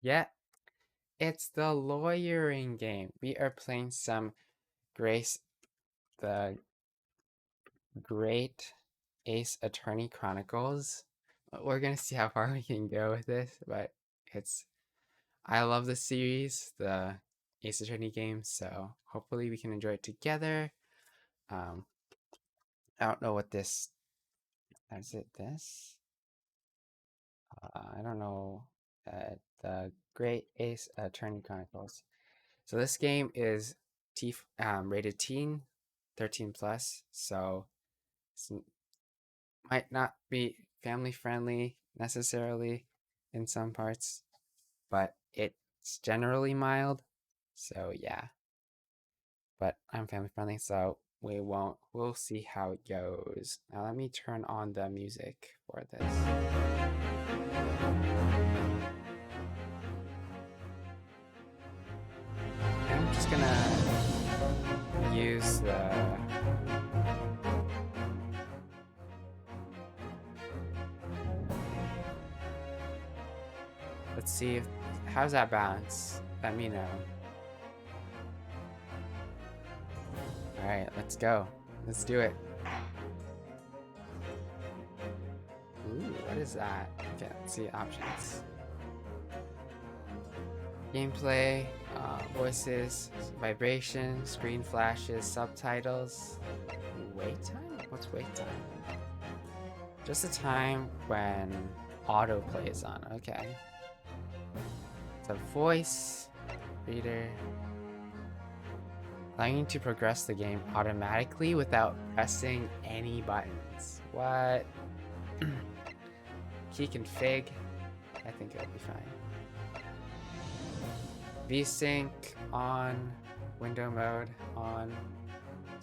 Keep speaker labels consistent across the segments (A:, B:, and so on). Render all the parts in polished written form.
A: Yeah, it's the lawyering game. We are playing some Grace, the Great Ace Attorney Chronicles. We're gonna see how far we can go with this, but it's I love the series, the Ace Attorney game, so hopefully we can enjoy it together. Um, I don't know what this is. It this? I don't know. The Great Ace Attorney Chronicles. So this game is rated teen, 13 plus. So it might not be family friendly necessarily in some parts, but it's generally mild. So yeah, but I'm family friendly, so we'll see how it goes. Now let me turn on the music for this. I'm just gonna use the let's see if how's that balance? Let me know. Alright, let's go. Let's do it. Ooh, what is that? Okay, let's see options. Gameplay, voices, vibration, screen flashes, subtitles. Wait time? What's wait time? Just a time when autoplay is on. Okay. So voice, reader, allowing you to progress the game automatically without pressing any buttons. What? Key config. I think it'll be fine. VSync on, window mode on.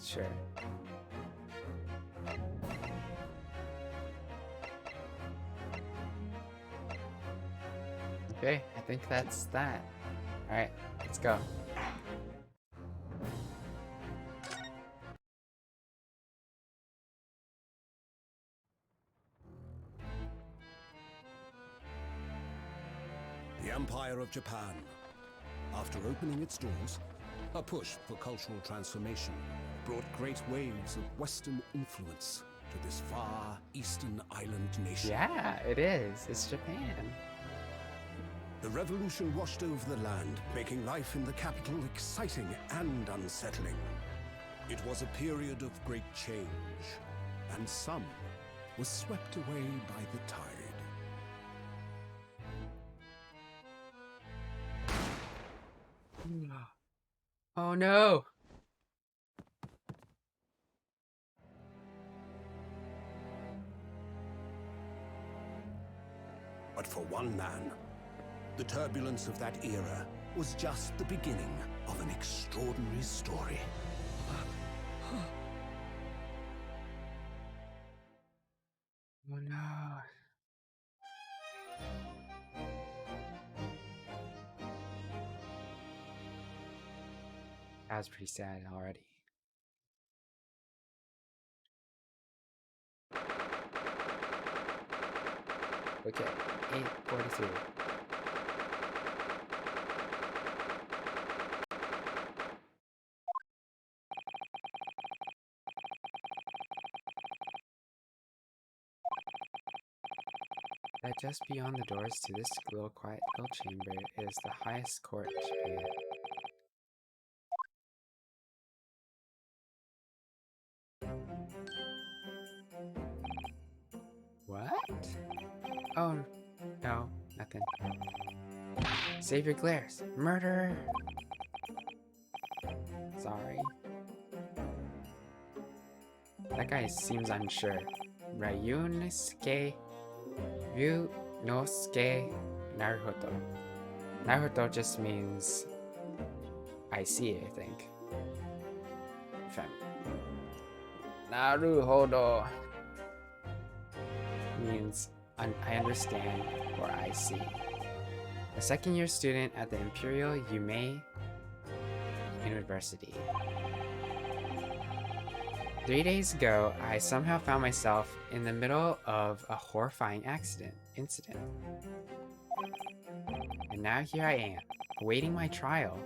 A: Sure. Okay, I think that's that. Alright, let's go.
B: The Empire of Japan. After opening its doors, a push for cultural transformation brought great waves of Western influence to this far eastern island nation.
A: Yeah, it is. It's Japan.
B: The revolution washed over the land, making life in the capital exciting and unsettling. It was a period of great change, and some was swept away by the tide.
A: Oh no!
B: But for one man, the turbulence of that era was just the beginning of an extraordinary story.
A: Oh no. That was pretty sad already. Okay, 8:42. That just beyond the doors to this little quiet hill chamber is the highest court in Japan. What? Oh, no, nothing. Save your glares. Murder! Sorry. That guy seems unsure. Ryunosuke Naruhodo. Naruhodo just means I see, I think. Naruhodo means I understand or I see. A second-year student at the Imperial Yume University. 3 days ago, I somehow found myself in the middle of a horrifying incident. And now here I am, awaiting my trial.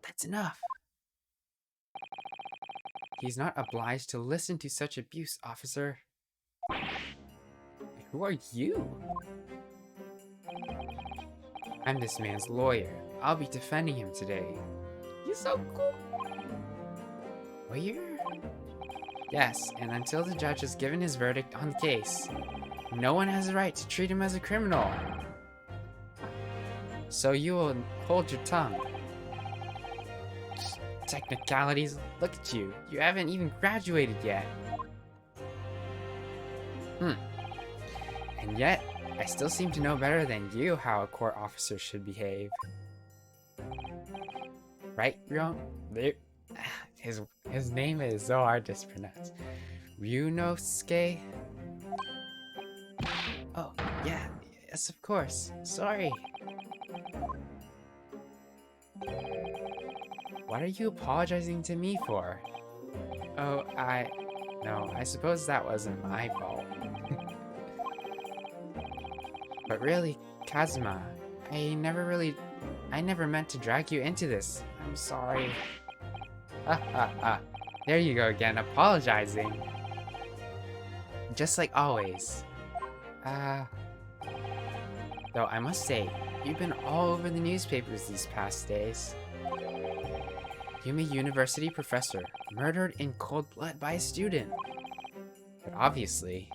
A: That's enough. He's not obliged to listen to such abuse, officer. Who are you? I'm this man's lawyer. I'll be defending him today. He's so cool. Lawyer? Yes, and until the judge has given his verdict on the case, no one has the right to treat him as a criminal. So you will hold your tongue. Technicalities, look at you. You haven't even graduated yet. And yet, I still seem to know better than you how a court officer should behave. Right, Ryo? His name is so hard to pronounce. Ryunosuke? Oh, yeah. Yes, of course. Sorry. What are you apologizing to me for? Oh, No, I suppose that wasn't my fault. But really, Kazuma, I never meant to drag you into this. I'm sorry. There you go again, apologizing. Just like always. Though I must say, you've been all over the newspapers these past days. Yume University professor murdered in cold blood by a student. But obviously,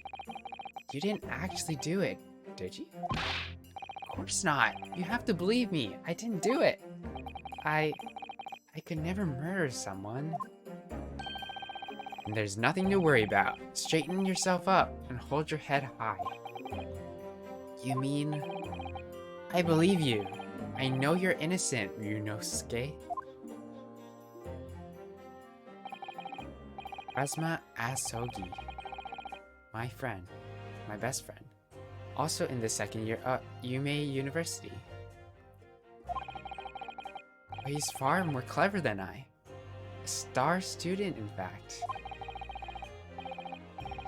A: you didn't actually do it, did you? Of course not. You have to believe me. I didn't do it. I could never murder someone. And there's nothing to worry about. Straighten yourself up and hold your head high. You mean... I believe you. I know you're innocent, Ryunosuke. Asma Asogi. My friend. My best friend. Also in the second year at Yume University. But he's far more clever than I. A star student, in fact.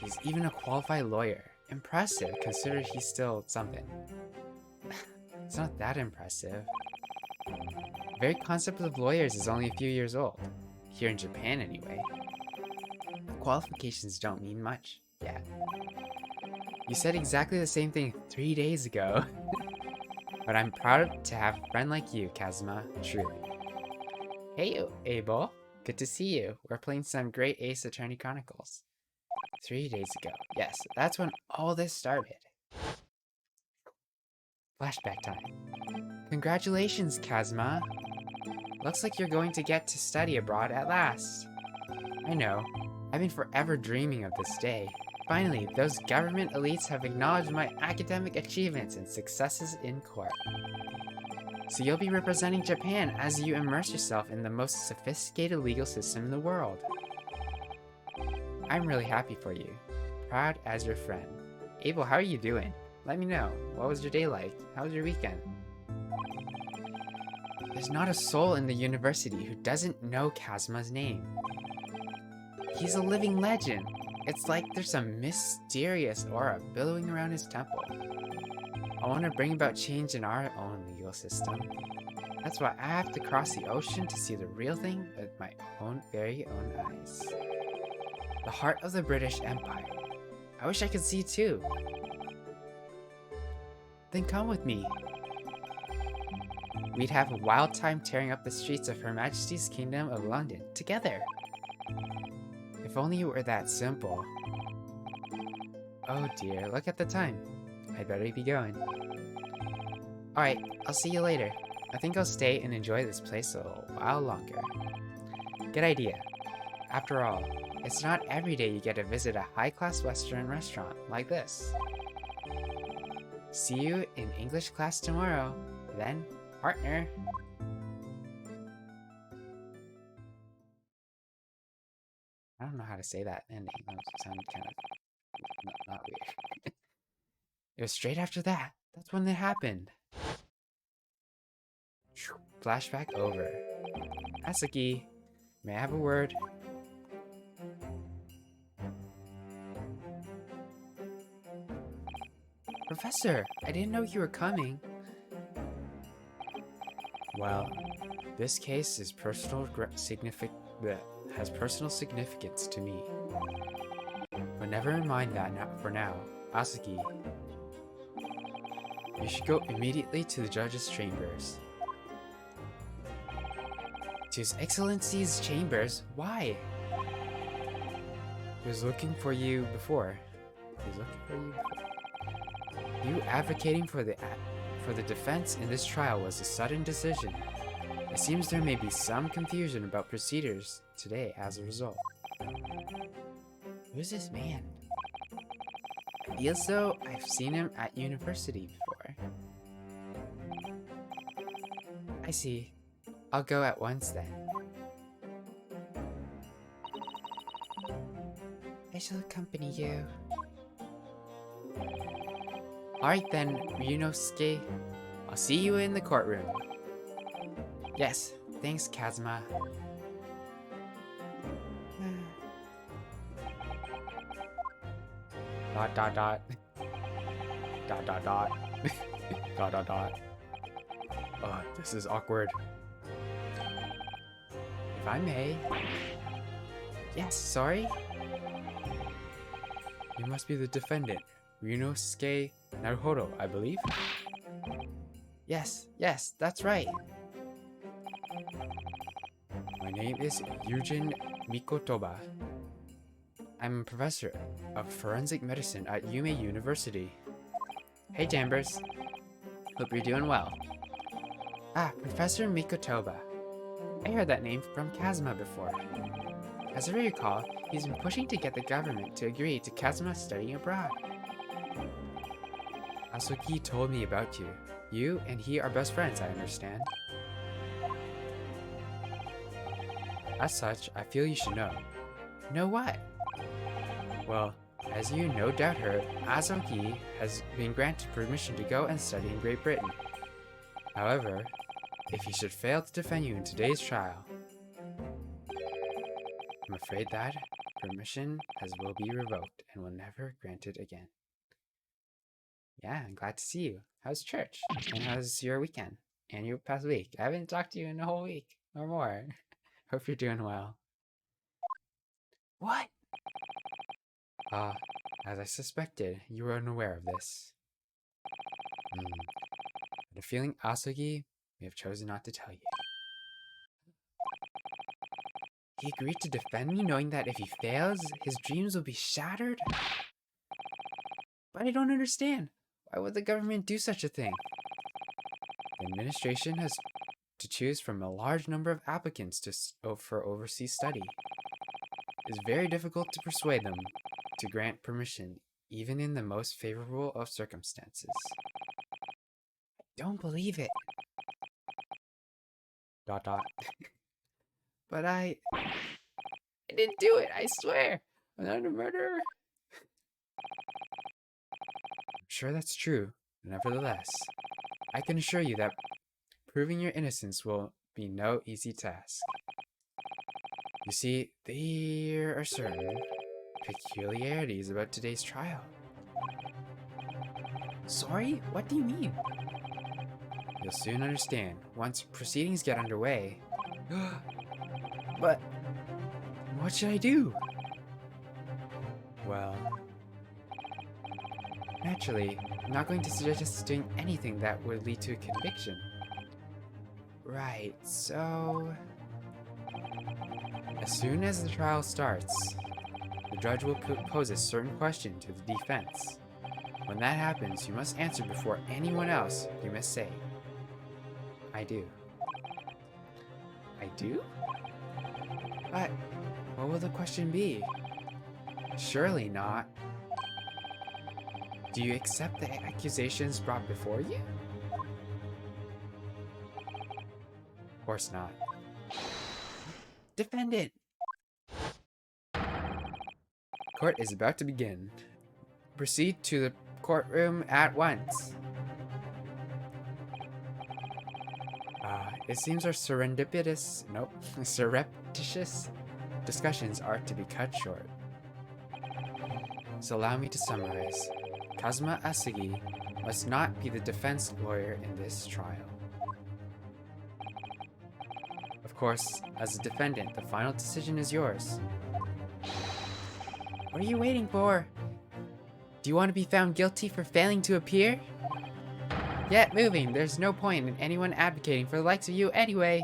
A: He's even a qualified lawyer. Impressive, considering he's still something. It's not that impressive. The very concept of lawyers is only a few years old. Here in Japan, anyway. Qualifications don't mean much yet. You said exactly the same thing 3 days ago. But I'm proud to have a friend like you, Kazuma, truly. Hey, Abel. Good to see you. We're playing some great Ace Attorney Chronicles. 3 days ago. Yes, that's when all this started. Flashback time. Congratulations, Kazuma. Looks like you're going to get to study abroad at last. I know. I've been forever dreaming of this day. Finally, those government elites have acknowledged my academic achievements and successes in court. So you'll be representing Japan as you immerse yourself in the most sophisticated legal system in the world. I'm really happy for you. Proud as your friend. Abel, how are you doing? Let me know. What was your day like? How was your weekend? There's not a soul in the university who doesn't know Kazuma's name. He's a living legend. It's like there's some mysterious aura billowing around his temple. I want to bring about change in our own legal system. That's why I have to cross the ocean to see the real thing with my very own eyes. The heart of the British Empire. I wish I could see too. Then come with me. We'd have a wild time tearing up the streets of Her Majesty's Kingdom of London together. If only it were that simple. Oh dear, look at the time. I'd better be going. Alright, I'll see you later. I think I'll stay and enjoy this place a little while longer. Good idea. After all, it's not every day you get to visit a high-class Western restaurant like this. See you in English class tomorrow. Then, partner. I don't know how to say that ending. That sounded kind of not weird. It was straight after that. That's when it happened. Flashback over. Asaki, may I have a word? Professor, I didn't know you were coming. Well, this case is has personal significance to me. But never mind that for now. Asuki, you should go immediately to the judge's chambers. To His Excellency's chambers? Why? He was looking for you before. You advocating for the defense in this trial was a sudden decision. It seems there may be some confusion about procedures today as a result. Who's this man? I feel so I've seen him at university before. I see. I'll go at once then. I shall accompany you. Alright then, Ryunosuke. I'll see you in the courtroom. Yes, thanks, Kazuma. Dot dot dot. Dot dot dot. Dot dot dot. This is awkward. If I may. Yes, sorry? You must be the defendant, Ryunosuke Naruhodo, I believe? Yes, that's right. My name is Yujin Mikotoba. I'm a professor of forensic medicine at Yume University. Hey, Chambers. Hope you're doing well. Ah, Professor Mikotoba. I heard that name from Kazuma before. As I recall, he's been pushing to get the government to agree to Kazuma studying abroad. Asuki told me about you. You and he are best friends, I understand. As such, I feel you should know. Know what? Well, as you no doubt heard, Asuki has been granted permission to go and study in Great Britain. However, if he should fail to defend you in today's trial, I'm afraid that permission will be revoked and will never granted again. Yeah, I'm glad to see you. How's church? And how's your weekend? And your past week? I haven't talked to you in a whole week or more. Hope you're doing well. What? As I suspected, you were unaware of this. But a feeling Asugi may have chosen not to tell you. He agreed to defend me knowing that if he fails, his dreams will be shattered? But I don't understand. Why would the government do such a thing? The administration has to choose from a large number of applicants for overseas study. It is very difficult to persuade them to grant permission, even in the most favorable of circumstances. I don't believe it. Dot dot. But I didn't do it, I swear. I'm not a murderer. I'm sure that's true. Nevertheless, I can assure you that proving your innocence will be no easy task. You see, there are certain peculiarities about today's trial. Sorry? What do you mean? You'll soon understand once proceedings get underway. But what should I do? Well, naturally, I'm not going to suggest doing anything that would lead to a conviction. Right, so as soon as the trial starts, the judge will pose a certain question to the defense. When that happens, you must answer before anyone else. You must say, I do. I do? But what will the question be? Surely not. Do you accept the accusations brought before you? Of course not. Defendant! Court is about to begin. Proceed to the courtroom at once. It seems our surreptitious discussions are to be cut short. So allow me to summarize. Kazuma Asugi must not be the defense lawyer in this trial. Of course, as a defendant, the final decision is yours. What are you waiting for? Do you want to be found guilty for failing to appear? Get moving. There's no point in anyone advocating for the likes of you anyway.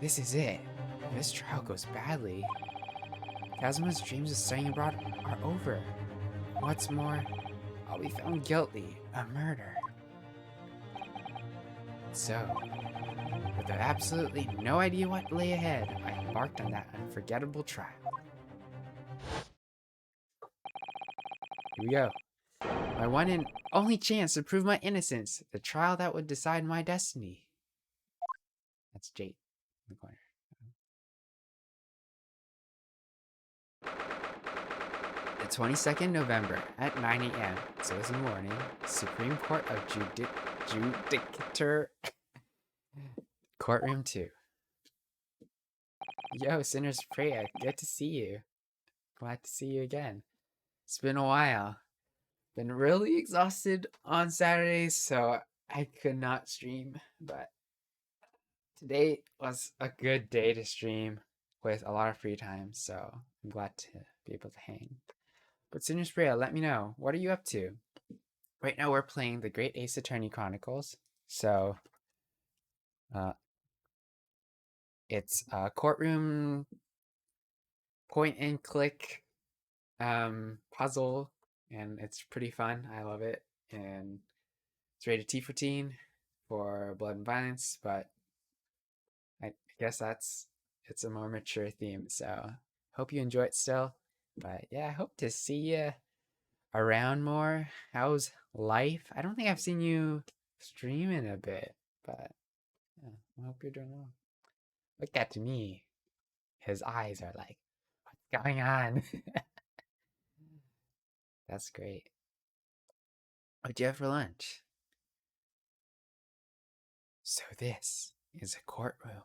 A: This is it. If this trial goes badly, Kazuma's dreams of studying abroad are over. What's more, I'll be found guilty of murder. So, with absolutely no idea what lay ahead, I embarked on that unforgettable trial. Here we go. My one and only chance to prove my innocence. The trial that would decide my destiny. That's Jade in the corner. The 22nd November at 9 a.m. So it's in the morning. Supreme Court of Judicature. Courtroom 2. Yo, Sinner's Freya, good to see you. Glad to see you again. It's been a while. Been really exhausted on Saturdays, so I could not stream, but today was a good day to stream with a lot of free time, so I'm glad to be able to hang. But Sinner's Freya, let me know. What are you up to? Right now we're playing the Great Ace Attorney Chronicles, so it's a courtroom point and click puzzle, and it's pretty fun. I love it, and it's rated T for teen for blood and violence, but I guess it's a more mature theme, so hope you enjoy it still. But yeah, I hope to see you around more. How's life? I don't think I've seen you stream in a bit, but yeah, I hope you're doing well. Look at me. His eyes are like, what's going on? That's great. What'd you have for lunch? So this is a courtroom.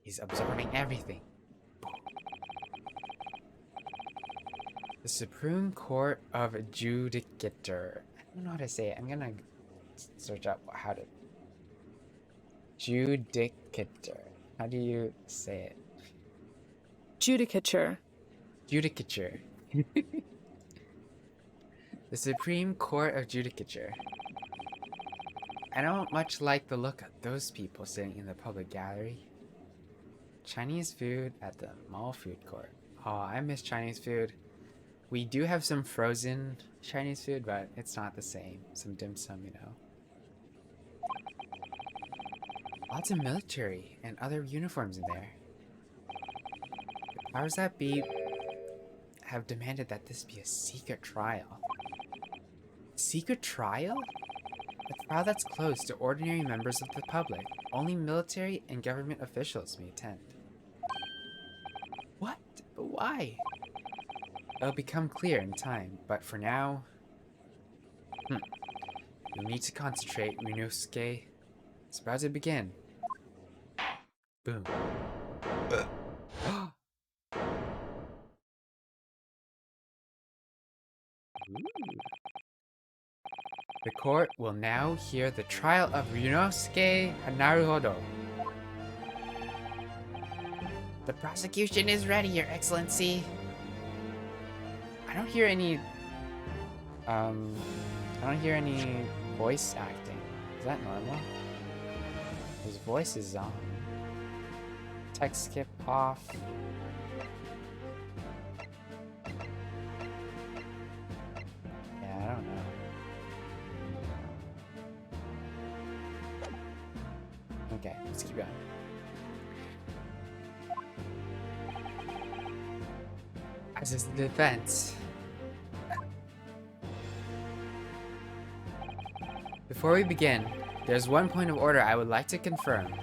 A: He's absorbing everything. The Supreme Court of Judicature. I don't know how to say it. I'm gonna search up how to. Judicature. How do you say it?
C: Judicature.
A: Judicature. The Supreme Court of Judicature. I don't much like the look of those people sitting in the public gallery. Chinese food at the mall food court. Oh, I miss Chinese food. We do have some frozen Chinese food, but it's not the same. Some dim sum, you know. Lots of military and other uniforms in there. The powers that be have demanded that this be a secret trial. Secret trial? A trial that's closed to ordinary members of the public. Only military and government officials may attend. What? But why? It'll become clear in time, but for now... You'll need to concentrate, Ryunosuke. It's about to begin. Boom. The court will now hear the trial of Ryunosuke Naruhodo. The prosecution is ready, Your Excellency. I don't hear any voice acting. Is that normal? His voice is on. Text skip off. Yeah, I don't know. Okay, let's keep going. As is the defense. Before we begin, there's one point of order I would like to confirm.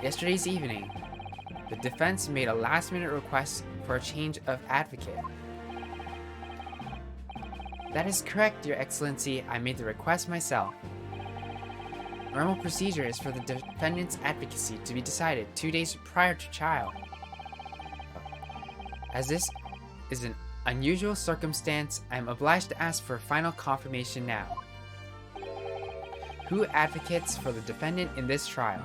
A: Yesterday's evening, the defense made a last-minute request for a change of advocate. That is correct, Your Excellency. I made the request myself. Normal procedure is for the defendant's advocacy to be decided 2 days prior to trial. As this is an unusual circumstance, I am obliged to ask for final confirmation now. Who advocates for the defendant in this trial?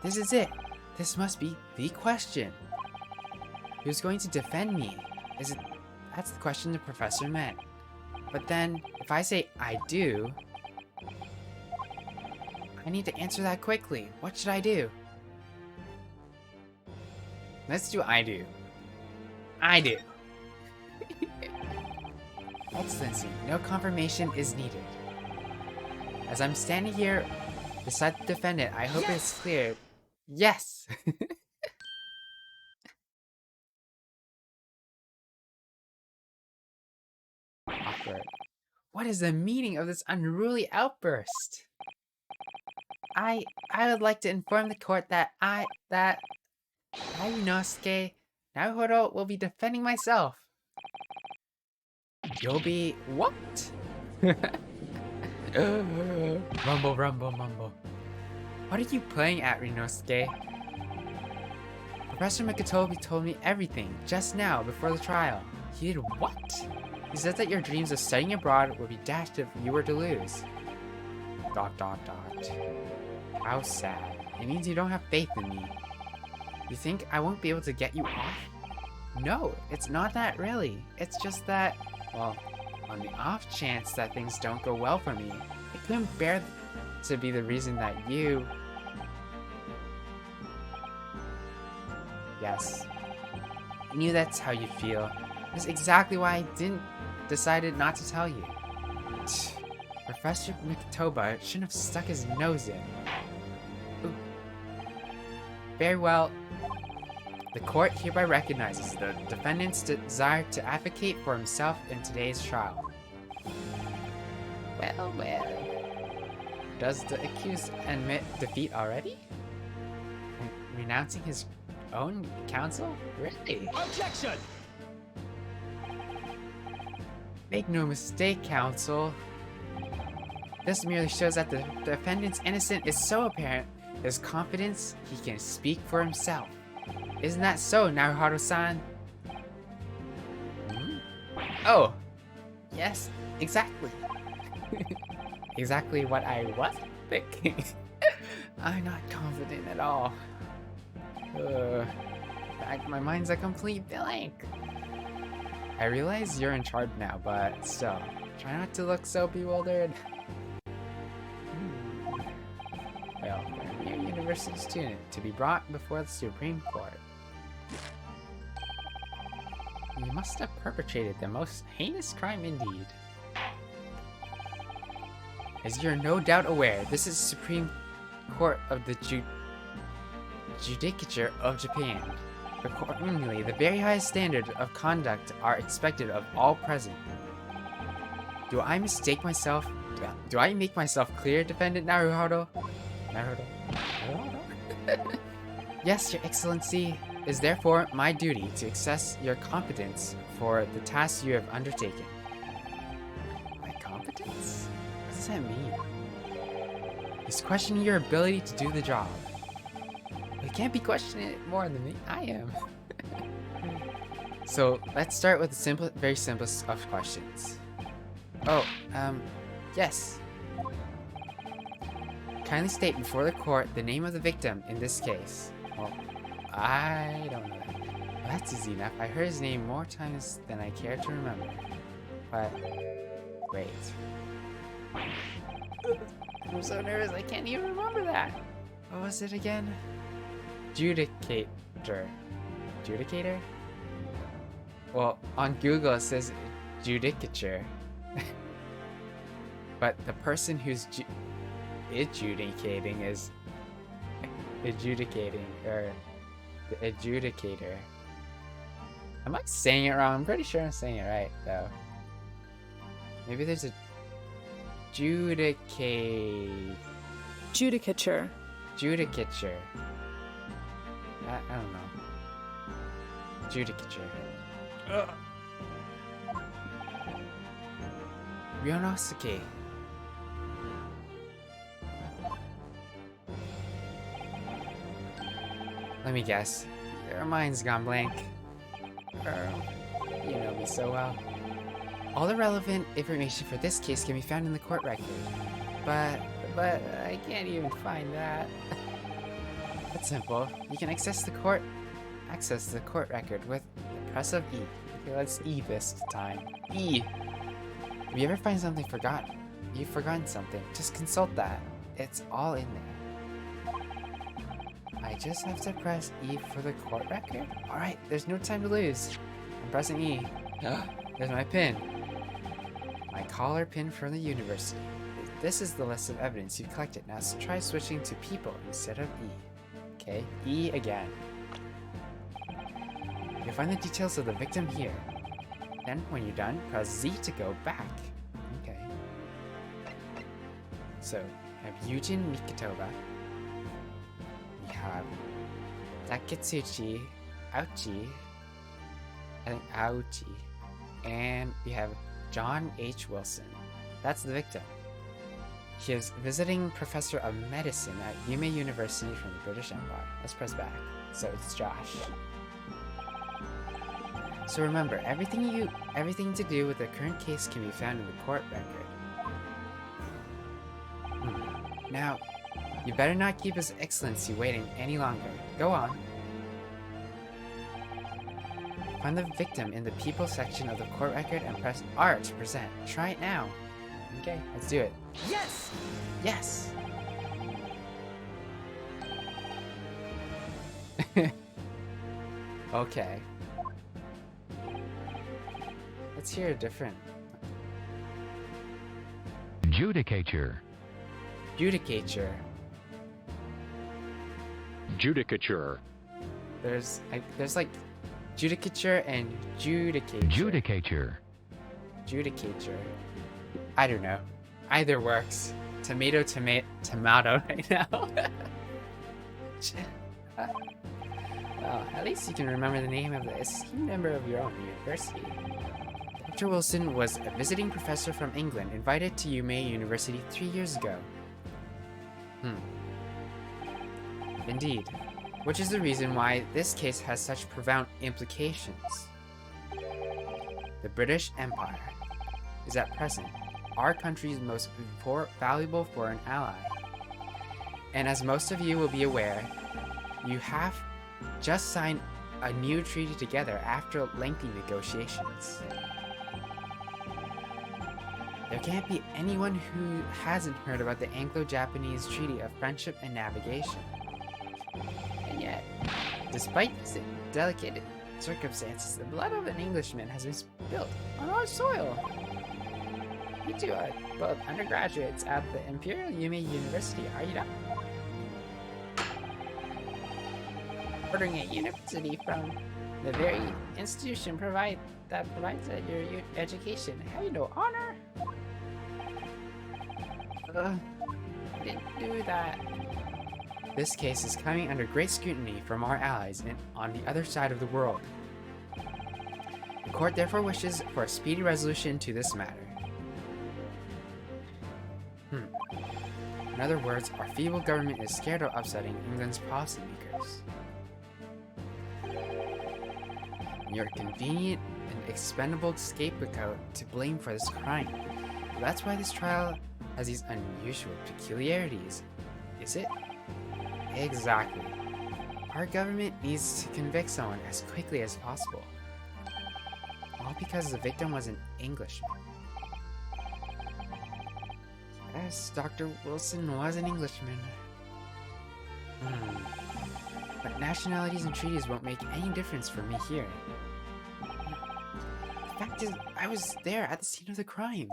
A: This is it. This must be the question. Who's going to defend me? Is it? That's the question the professor meant. But then, if I say I do, I need to answer that quickly. What should I do? Let's do I do. I do. Excellency, no confirmation is needed. As I'm standing here beside the defendant, I hope it's clear. Yes! Awkward. What is the meaning of this unruly outburst? I would like to inform the court that Ryunosuke Naruhodo will be defending myself. You'll be what? Rumble, rumble, mumble. What are you playing at, Ryunosuke? Professor Mikitobi told me everything just now before the trial. He did what? He said that your dreams of studying abroad would be dashed if you were to lose. ... How sad. It means you don't have faith in me. You think I won't be able to get you off? No, it's not that really. It's just that, well, on the off chance that things don't go well for me, I couldn't bear to be the reason that you... Yes. I knew that's how you feel. That's exactly why I decided not to tell you. Professor Mikitoba shouldn't have stuck his nose in. Ooh. Very well. The court hereby recognizes the defendant's desire to advocate for himself in today's trial. Well, well. Does the accused admit defeat already? Renouncing his own counsel? Really?
C: Objection!
A: Make no mistake, counsel. This merely shows that the defendant's innocence is so apparent, his confidence, he can speak for himself. Isn't that so, Naruhodo-san? Oh, yes, exactly. Exactly what I was thinking. I'm not confident at all. My mind's a complete blank. I realize you're in charge now, but still, try not to look so bewildered. Well, I'm a mere university student to be brought before the Supreme Court. You must have perpetrated the most heinous crime indeed. As you're no doubt aware, this is the Supreme Court of the Judicature of Japan. Accordingly, the very highest standard of conduct are expected of all present. Do I make myself clear, Defendant Naruhodo? Yes, Your Excellency. It is therefore my duty to assess your competence for the task you have undertaken. My competence? What does that mean? He's questioning your ability to do the job. You can't be questioning it more than me. I am. So let's start with the very simplest of questions. Oh, yes. Kindly state before the court the name of the victim in this case. Well, I don't know that. Well, that's easy enough. I heard his name more times than I care to remember. But, wait. I'm so nervous I can't even remember that. What was it again? Judicator. Judicator? Well, on Google it says judicature. But the person who's adjudicating is adjudicating, or the adjudicator. Am I saying it wrong? I'm pretty sure I'm saying it right, though. Maybe there's a judicature.
D: Judicature.
A: I don't know. Judicature. Ryunosuke. Let me guess. Their mind's gone blank. You know me so well. All the relevant information for this case can be found in the court record. But I can't even find that. It's simple. You can access the court record with the press of E. Okay, let's E this time. E. If you ever find something forgotten, you've forgotten something, just consult that. It's all in there. I just have to press E for the court record? Alright, there's no time to lose. I'm pressing E. There's my pin. My collar pin from the university. This is the list of evidence you've collected. Now try switching to people instead of E. Okay, E again. You'll find the details of the victim here. Then, when you're done, press Z to go back. Okay. So, we have Yujin Mikitova. We have Taketsuchi Auchi. I think Auchi. And we have John H. Wilson. That's the victim. He is visiting professor of medicine at Yume University from the British Empire. Let's press back. So it's Josh. So remember, everything to do with the current case can be found in the court record. Now, you better not keep His Excellency waiting any longer. Go on. Find the victim in the people section of the court record and press R to present. Try it now. Okay, let's do it.
C: Yes!
A: Yes! Okay. Let's hear a different.
E: Judicature.
A: Judicature.
E: Judicature.
A: There's like judicature and judicature.
E: Judicature.
A: Judicature. I don't know. Either works. Tomato right now. Well, at least you can remember the name of the esteemed member of your own university. Dr. Wilson was a visiting professor from England invited to Yume University 3 years ago. Indeed. Which is the reason why this case has such profound implications. The British Empire is at present our country's most valuable foreign ally. And as most of you will be aware, you have just signed a new treaty together after lengthy negotiations. There can't be anyone who hasn't heard about the Anglo-Japanese Treaty of Friendship and Navigation. And yet, despite these delicate circumstances, the blood of an Englishman has been spilled on our soil. You two are both undergraduates at the Imperial Yume University, are you not? Ordering a university from the very institution that provides your education. Have you no honor? I didn't do that. This case is coming under great scrutiny from our allies on the other side of the world. The court therefore wishes for a speedy resolution to this matter. In other words, our feeble government is scared of upsetting England's policymakers. You're a convenient and expendable scapegoat to blame for this crime. That's why this trial has these unusual peculiarities, is it? Exactly. Our government needs to convict someone as quickly as possible. All because the victim was an Englishman. Yes, Dr. Wilson was an Englishman. But nationalities and treaties won't make any difference for me here. The fact is, I was there at the scene of the crime.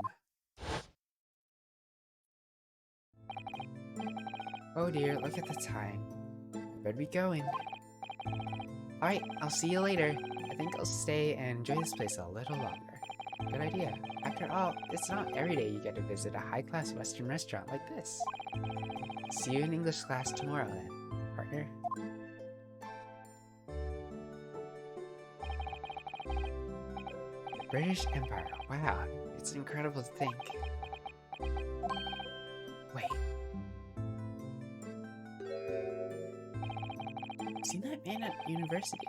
A: Oh dear, look at the time. I better be going. Alright, I'll see you later. I think I'll stay and enjoy this place a little longer. Good idea. After all, it's not every day you get to visit a high-class Western restaurant like this. See you in English class tomorrow then, partner. British Empire. Wow, it's incredible to think. Wait. Seen that man at university.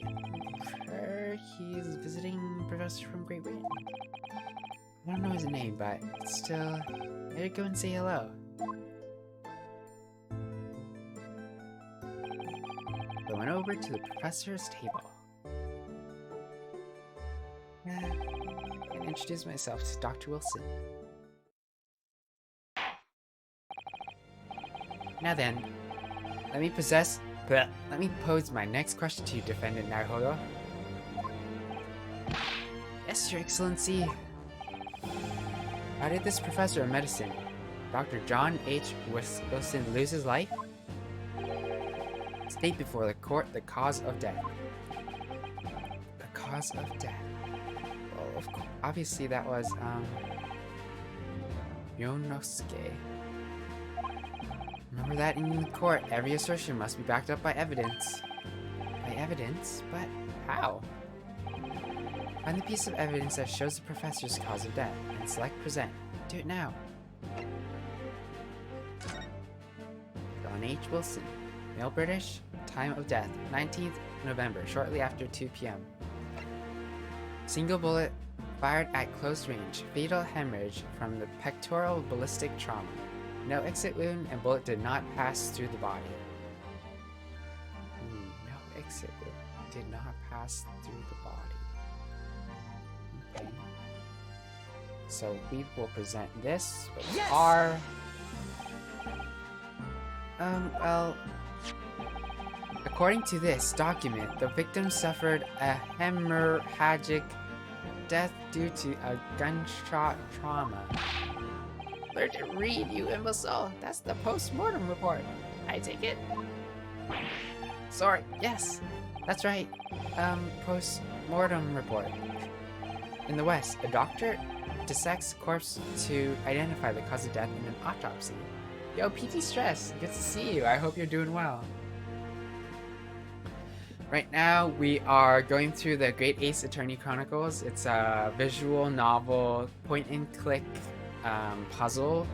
A: He's visiting professor from Great Britain. I don't know his name, but still, I'd go and say hello. I went over to the professor's table. And introduced myself to Dr. Wilson. Now then, let me pose my next question to you, Defendant Naruhodo. Yes, Your Excellency. How did this professor of medicine, Dr. John H. Wilson, lose his life? State before the court the cause of death. The cause of death. Well, of course, obviously that was, Yonosuke. Remember that in court, every assertion must be backed up by evidence. By evidence? But how? Find the piece of evidence that shows the professor's cause of death, and select present. Do it now. John H. Wilson. Male British. Time of death, 19th November, shortly after 2 p.m. Single bullet fired at close range. Fatal hemorrhage from the pectoral ballistic trauma. No exit wound and bullet did not pass through the body. No exit wound did not pass through the body. Okay. So we will present this with
D: Yes!
A: our... well... According to this document, the victim suffered a hemorrhagic death due to a gunshot trauma. Learn to read, you imbecile. That's the post-mortem report. I take it. Sorry, yes, that's right. Post-mortem report. In the West, a doctor dissects corpse to identify the cause of death in an autopsy. Yo, PT Stress, good to see you. I hope you're doing well. Right now, we are going through the Great Ace Attorney Chronicles. It's a visual novel, point-and-click puzzle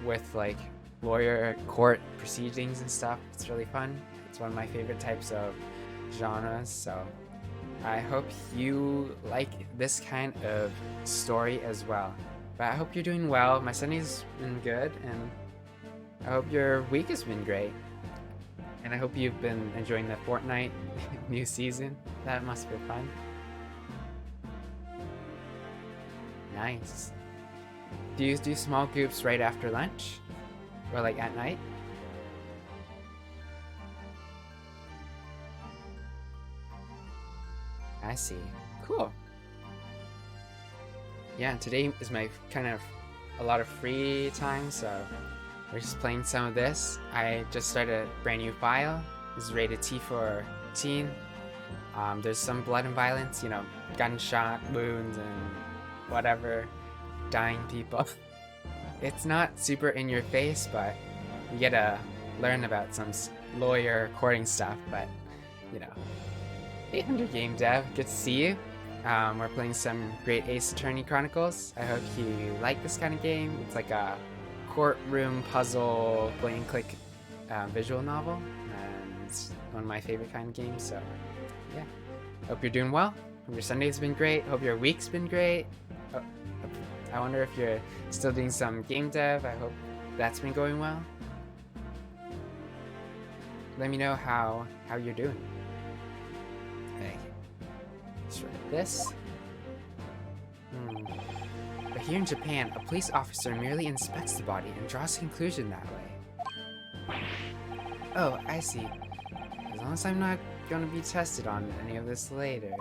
A: with like lawyer court proceedings and stuff. It's really fun. It's one of my favorite types of genres, so I hope you like this kind of story as well. But I hope you're doing well. My Sunday's been good, and I hope your week has been great. And I hope you've been enjoying the Fortnite new season. That must be fun. Nice. Do you do small groups right after lunch? Or like at night? I see. Cool. Yeah, today is my kind of a lot of free time, so we're just playing some of this. I just started a brand new file. This is rated T for teen. There's some blood and violence, you know, gunshot wounds and whatever, dying people. It's not super in your face, but you get to learn about some lawyer courting stuff, but you know. 800 Game Dev, good to see you. We're playing some Great Ace Attorney Chronicles. I hope you like this kind of game. It's like a courtroom puzzle, point and click visual novel, and it's one of my favorite kind of games, so yeah. Hope you're doing well. Hope your Sunday's been great. Hope your week's been great. I wonder if you're still doing some game dev. I hope that's been going well. Let me know how you're doing. Okay. Let's try this. But here in Japan, a police officer merely inspects the body and draws a conclusion that way. Oh, I see. As long as I'm not going to be tested on any of this later.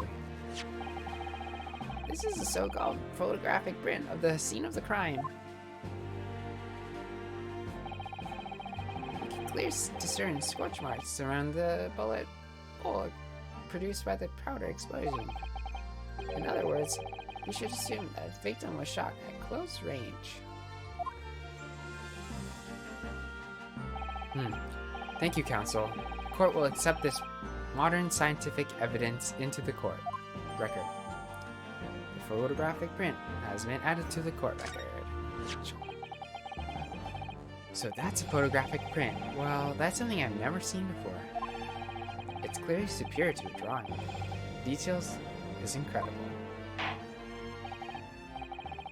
A: This is a so-called photographic print of the scene of the crime. You can clearly discern scorch marks around the bullet hole produced by the powder explosion. In other words, we should assume that the victim was shot at close range. Thank you, counsel. The court will accept this modern scientific evidence into the court record. The photographic print has been added to the court record. So that's a photographic print. Well, that's something I've never seen before. It's clearly superior to the drawing. Details is incredible.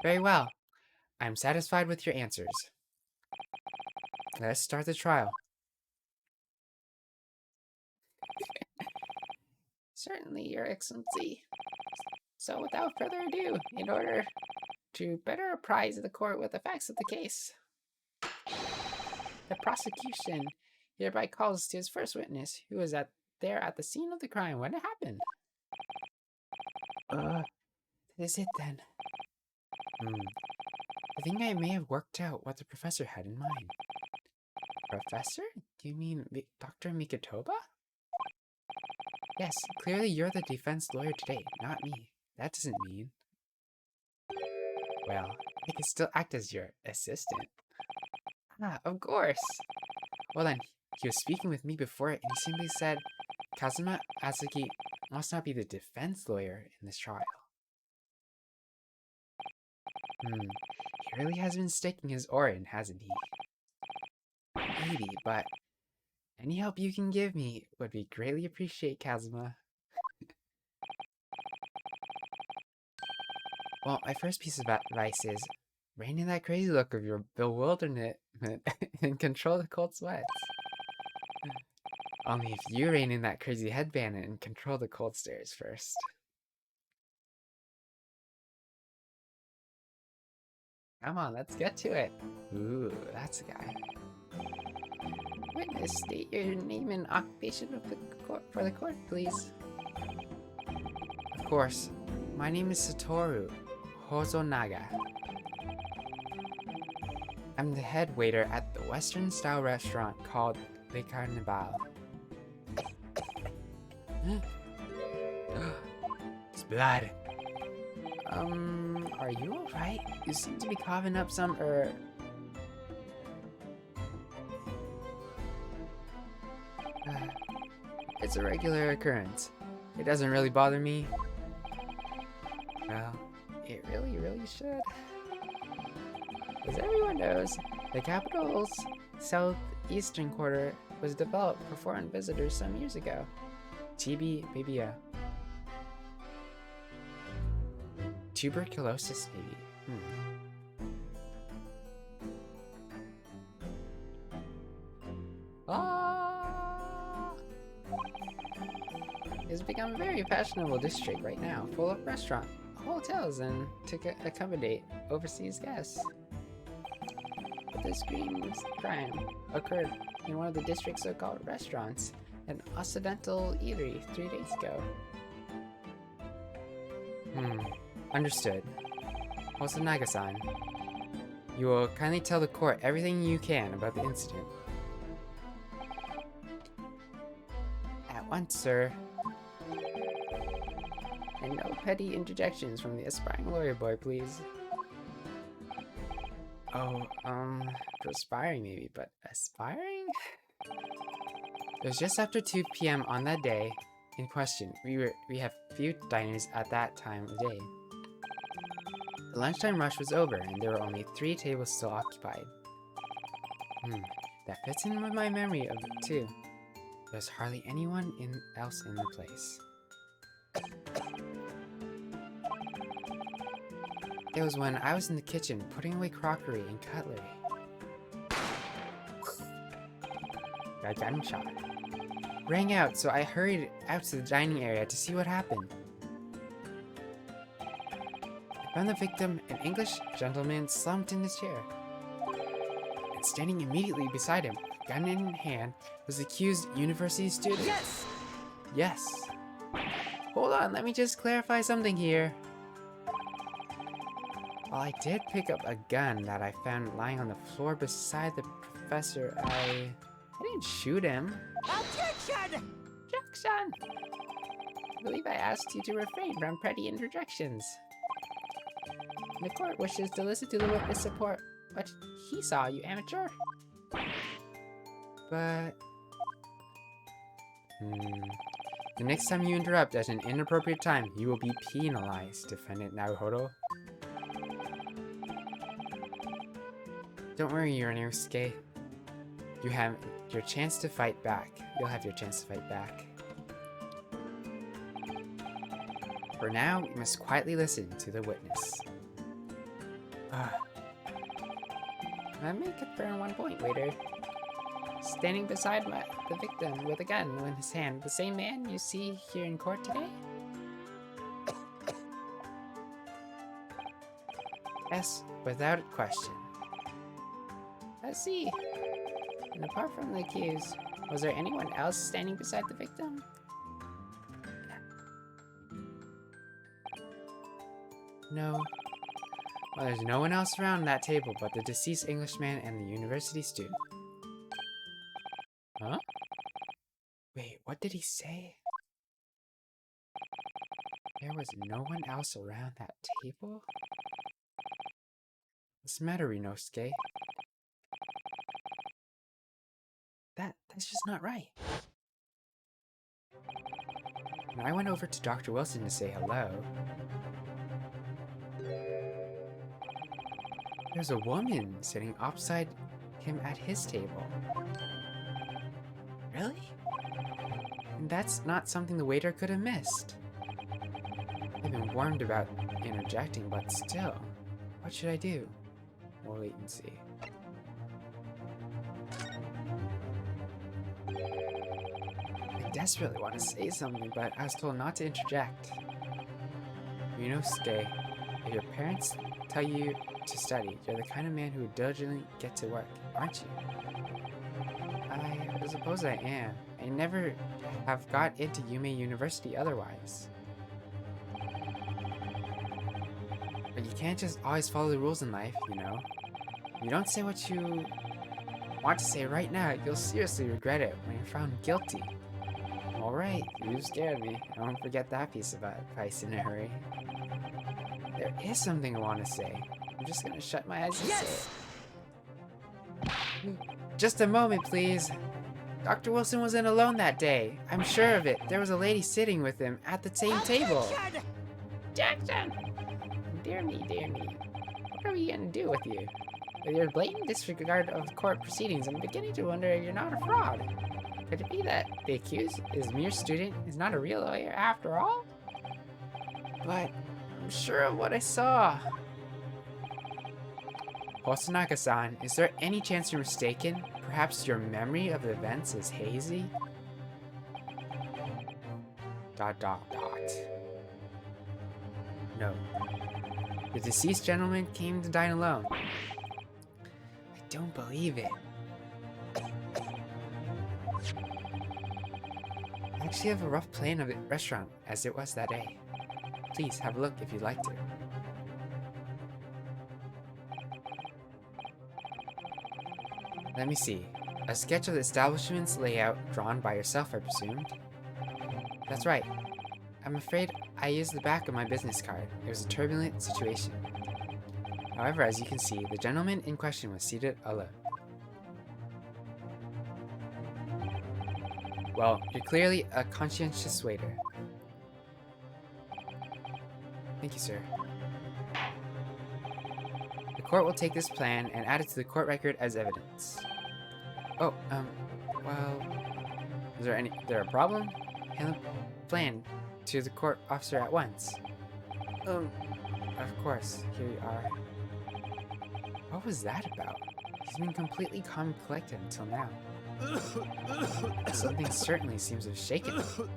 A: Very well. I'm satisfied with your answers. Let's start the trial. Certainly, Your Excellency. So without further ado, in order to better apprise the court with the facts of the case, the prosecution hereby calls to his first witness, who was there at the scene of the crime when it happened. That is it then. I think I may have worked out what the professor had in mind. Professor? Do you mean Dr. Mikitoba? Yes, clearly you're the defense lawyer today, not me. That doesn't mean... Well, I can still act as your assistant. Ah, of course. Well then, he was speaking with me before and he simply said, Kazuma Azuki must not be the defense lawyer in this trial. He really has been staking his orin, hasn't he? Maybe, but any help you can give me would be greatly appreciated, Kazuma. Well, my first piece of advice is rein in that crazy look of your bewilderment and control the cold sweats. Only if you rein in that crazy headband and control the cold stares first. Come on, let's get to it. Ooh, that's the guy. Witness, state your name and occupation of the for the court, please. Of course. My name is Satoru Hozonaga. I'm the head waiter at the Western-style restaurant called Le Carnival. It's blood. Are you alright? You seem to be coughing up some, It's a regular occurrence. It doesn't really bother me. Well, it really should. As everyone knows, the capital's southeastern quarter was developed for foreign visitors some years ago. TB, maybe tuberculosis, maybe. It's become a very fashionable district right now, full of restaurants, hotels, and to accommodate overseas guests. But this crime occurred in one of the district's so-called restaurants, an Occidental eatery 3 days ago. Understood. Hosonaga-san, you will kindly tell the court everything you can about the incident. At once, sir. And no petty interjections from the aspiring lawyer boy, please. Oh, aspiring maybe, but aspiring? It was just after 2 p.m. on that day in question. We have few diners at that time of day. The lunchtime rush was over, and there were only 3 tables still occupied. That fits in with my memory of it too. There's hardly anyone else in the place. It was when I was in the kitchen putting away crockery and cutlery. A gunshot rang out, so I hurried out to the dining area to see what happened. I found the victim, an English gentleman, slumped in his chair. And standing immediately beside him, gun in hand, was the accused university student.
C: Yes!
A: Yes. Hold on, let me just clarify something here. While I did pick up a gun that I found lying on the floor beside the professor, I didn't shoot him.
C: Objection!
A: Objection! I believe I asked you to refrain from petty interjections. The court wishes to listen to the witness support what he saw, you amateur. But... the next time you interrupt at an inappropriate time, you will be penalized, Defendant Naruhodo. Don't worry, Yorinosuke. You have your chance to fight back. You'll have your chance to fight back. For now, we must quietly listen to the witness. I may confirm one point, waiter. Standing beside the victim with a gun in his hand, the same man you see here in court today? Yes, without question. I see. And apart from the accused, was there anyone else standing beside the victim? No. Well, there's no one else around that table but the deceased Englishman and the university student. Huh? Wait, what did he say? There was no one else around that table? What's the matter, Rinosuke? That's just not right. When I went over to Dr. Wilson to say hello, there's a woman sitting opposite him at his table. Really? And that's not something the waiter could have missed. I've been warned about interjecting, but still, what should I do? We'll wait and see. I desperately want to say something, but I was told not to interject. Rinosuke, if your parents tell you to study, you're the kind of man who would diligently get to work, aren't you? I suppose I am. I never have got into Yume University otherwise. But you can't just always follow the rules in life, you know? If you don't say what you want to say right now, you'll seriously regret it when you're found guilty. Alright, you scared me. I won't forget that piece of advice in a hurry. There is something I want to say. I'm just gonna shut my eyes and say it. Just a moment, please. Dr. Wilson wasn't alone that day. I'm sure of it. There was a lady sitting with him at the same table. Jackson! Dear me, dear me. What are we gonna do with you? With your blatant disregard of court proceedings, I'm beginning to wonder if you're not a fraud. Could it be that the accused is a mere student, is not a real lawyer after all? But I'm sure of what I saw. Hosanaka-san, is there any chance you're mistaken? Perhaps your memory of the events is hazy? ... No. The deceased gentleman came to dine alone. I don't believe it. I actually have a rough plan of the restaurant as it was that day. Please have a look if you'd like to. Let me see. A sketch of the establishment's layout drawn by yourself, I presumed. That's right. I'm afraid I used the back of my business card. It was a turbulent situation. However, as you can see, the gentleman in question was seated alone. Well, you're clearly a conscientious waiter. Thank you, sir. The court will take this plan and add it to the court record as evidence. Oh, well, is there a problem? Hand the plan to the court officer at once. Of course, here you are. What was that about? He's been completely calm and collected until now. Something certainly seems to have shaken him.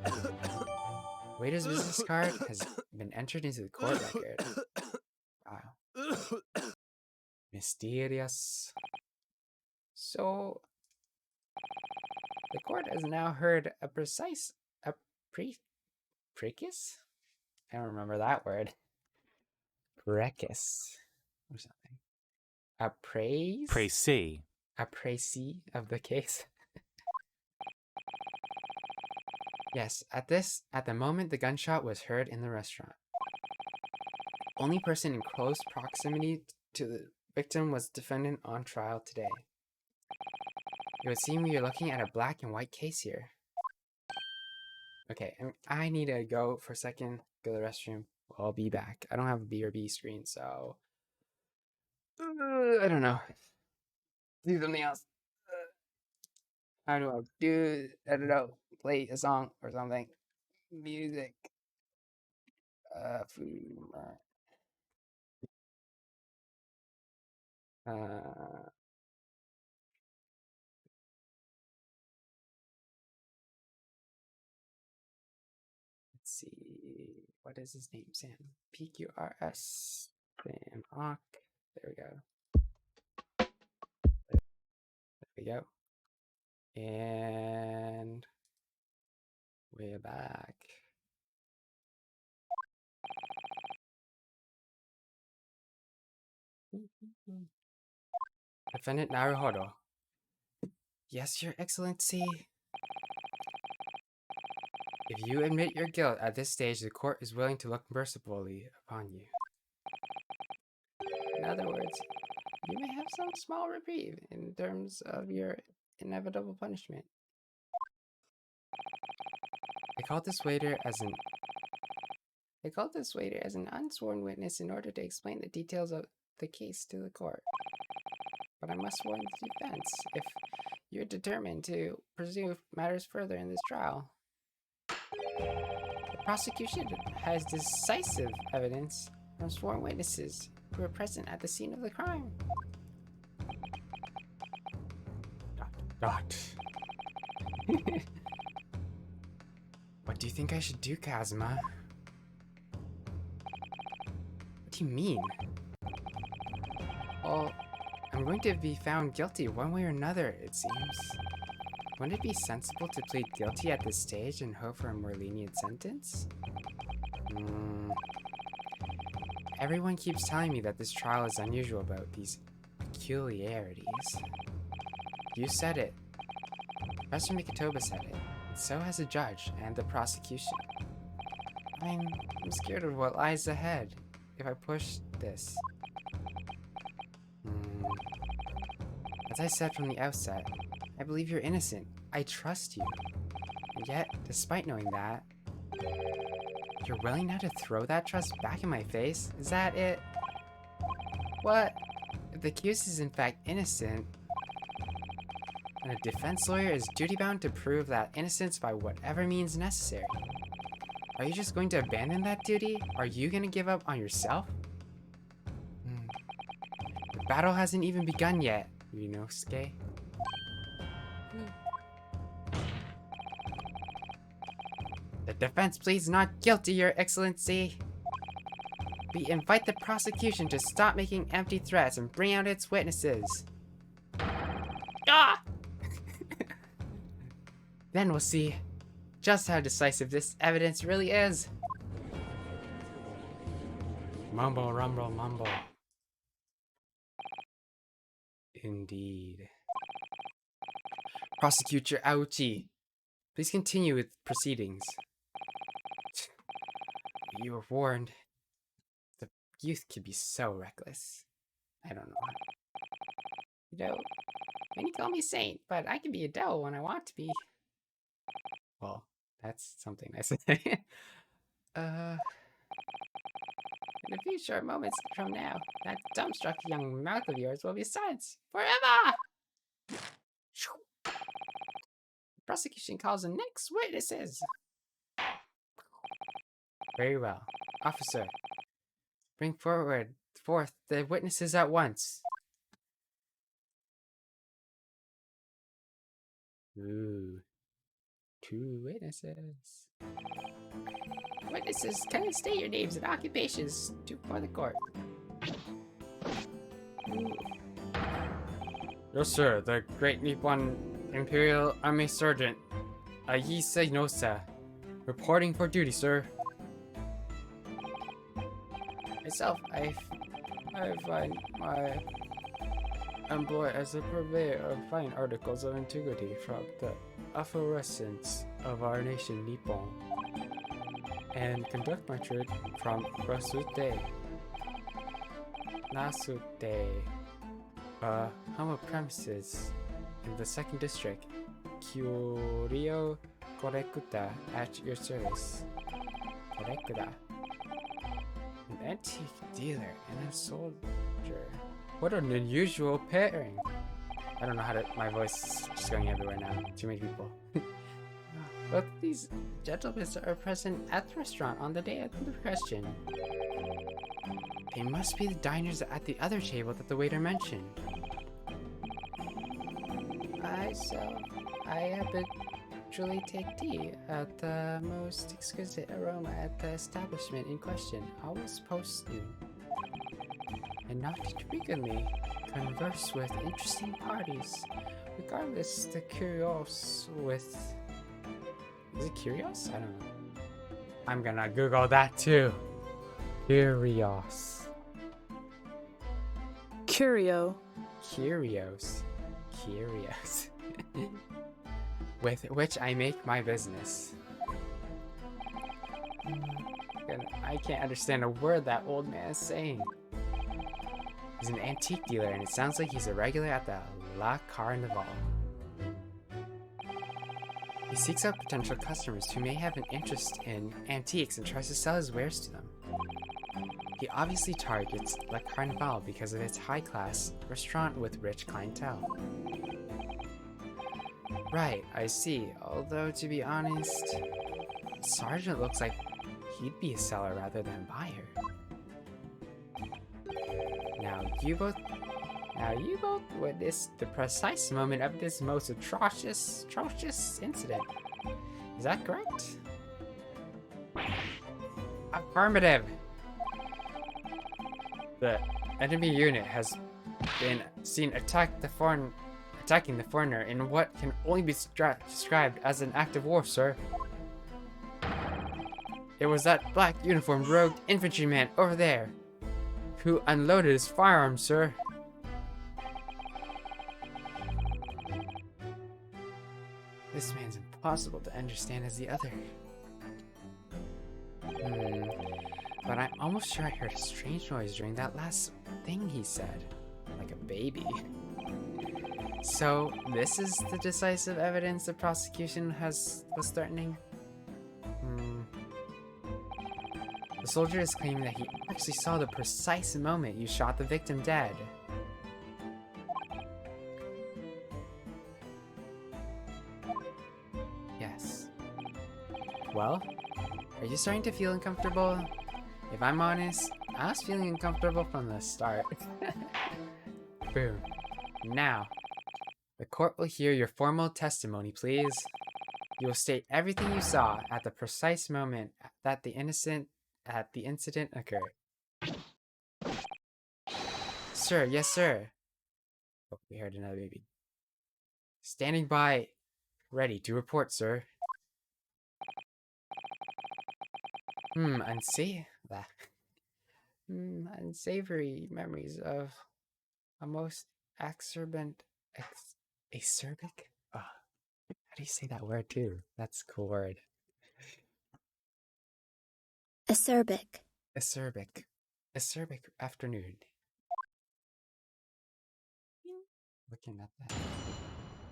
A: Waiter's business card has been entered into the court record. Wow. Mysterious. So, the court has now heard a precise... Precus? I don't remember that word. Precus. Or something.
C: Précis.
A: A précis of the case. Yes, at the moment the gunshot was heard in the restaurant. Only person in close proximity to the victim was the defendant on trial today. It would seem we are looking at a black and white case here. Okay, I need to go for a second, go to the restroom. I'll be back. I don't have a BRB screen, so... I don't know. Do something else. How do I do... I don't know. Play a song or something. Music. Food. Uh, let's see. What is his name? Sam. PQRS. Sam Ock. There we go. There we go. And we're back. Defendant Naruhodo. Yes, Your Excellency. If you admit your guilt at this stage, the court is willing to look mercifully upon you. In other words, you may have some small reprieve in terms of your inevitable punishment. I called this waiter as an unsworn witness in order to explain the details of the case to the court. But I must warn the defense if you're determined to pursue matters further in this trial. The prosecution has decisive evidence from sworn witnesses who were present at the scene of the crime. Dot. What do you think I should do, Kazuma? What do you mean? Well, I'm going to be found guilty one way or another, it seems. Wouldn't it be sensible to plead guilty at this stage and hope for a more lenient sentence? Everyone keeps telling me that this trial is unusual about these peculiarities. You said it. Professor Mikitoba said it. And so has the judge and the prosecution. I'm scared of what lies ahead if I push this. As I said from the outset, I believe you're innocent. I trust you. And yet, despite knowing that, you're willing now to throw that trust back in my face? Is that it? What? If the accused is in fact innocent, and a defense lawyer is duty-bound to prove that innocence by whatever means necessary. Are you just going to abandon that duty? Are you going to give up on yourself? The battle hasn't even begun yet, Ryunosuke. The defense pleads not guilty, Your Excellency. We invite the prosecution to stop making empty threats and bring out its witnesses. Ah! Then we'll see just how decisive this evidence really is. Mumble, rumble, mumble. Indeed. Prosecutor Auchi, please continue with proceedings. You were warned. The youth could be so reckless. I don't know. Many call me saint, but I can be a devil when I want to be. Well, that's something I say. In a few short moments from now, that dumbstruck young mouth of yours will be silenced forever! The prosecution calls the next witnesses. Very well. Officer, bring forth the witnesses at once. Ooh. 2 witnesses. Witnesses, kindly state your names and occupations before the court. Yes, sir. The Great Nippon Imperial Army Sergeant Ayase Nosa, reporting for duty, sir. Myself, I find my employ as a purveyor of fine articles of antiquity from the efflorescence of our nation Nippon, and conduct my trade from Nasute, humble premises in the 2nd District. Curio Correcta at your service. Correcta. An antique dealer and a soldier. What an unusual pairing. I don't know how to. My voice is just going everywhere now. Too many people. Both these gentlemen are present at the restaurant on the day of the question. They must be the diners at the other table that the waiter mentioned. I habitually take tea at the most exquisite aroma at the establishment in question, always post-noon. And not frequently converse with interesting parties, regardless the curios with... Is it curios? I don't know. I'm gonna Google that too. Curios.
D: Curio.
A: Curios. Curios. With which I make my business. I can't understand a word that old man is saying. He's an antique dealer, and it sounds like he's a regular at the La Carnival. He seeks out potential customers who may have an interest in antiques and tries to sell his wares to them. He obviously targets La Carnival because of its high-class restaurant with rich clientele. Right, I see. Although, to be honest, Sergeant looks like he'd be a seller rather than a buyer. Now you both witnessed the precise moment of this most atrocious incident. Is that correct? Affirmative! The enemy unit has been seen attacking the foreigner in what can only be described as an act of war, sir. It was that black uniformed rogue infantryman over there who unloaded his firearm, sir. This man's impossible to understand as the other. But I'm almost sure I heard a strange noise during that last thing he said. Like a baby. So, this is the decisive evidence the prosecution was threatening? The soldier is claiming that he actually saw the precise moment you shot the victim dead. Yes. Well, are you starting to feel uncomfortable? If I'm honest, I was feeling uncomfortable from the start. Boom. Now, the court will hear your formal testimony, please. You will state everything you saw at the precise moment that the incident occurred. Sir, yes, sir. Oh, we heard another baby. Standing by, ready to report, sir. Unsavory memories of a most acerbic. How do you say that word too? That's a cool word.
C: Acerbic.
A: Acerbic afternoon. Looking at that.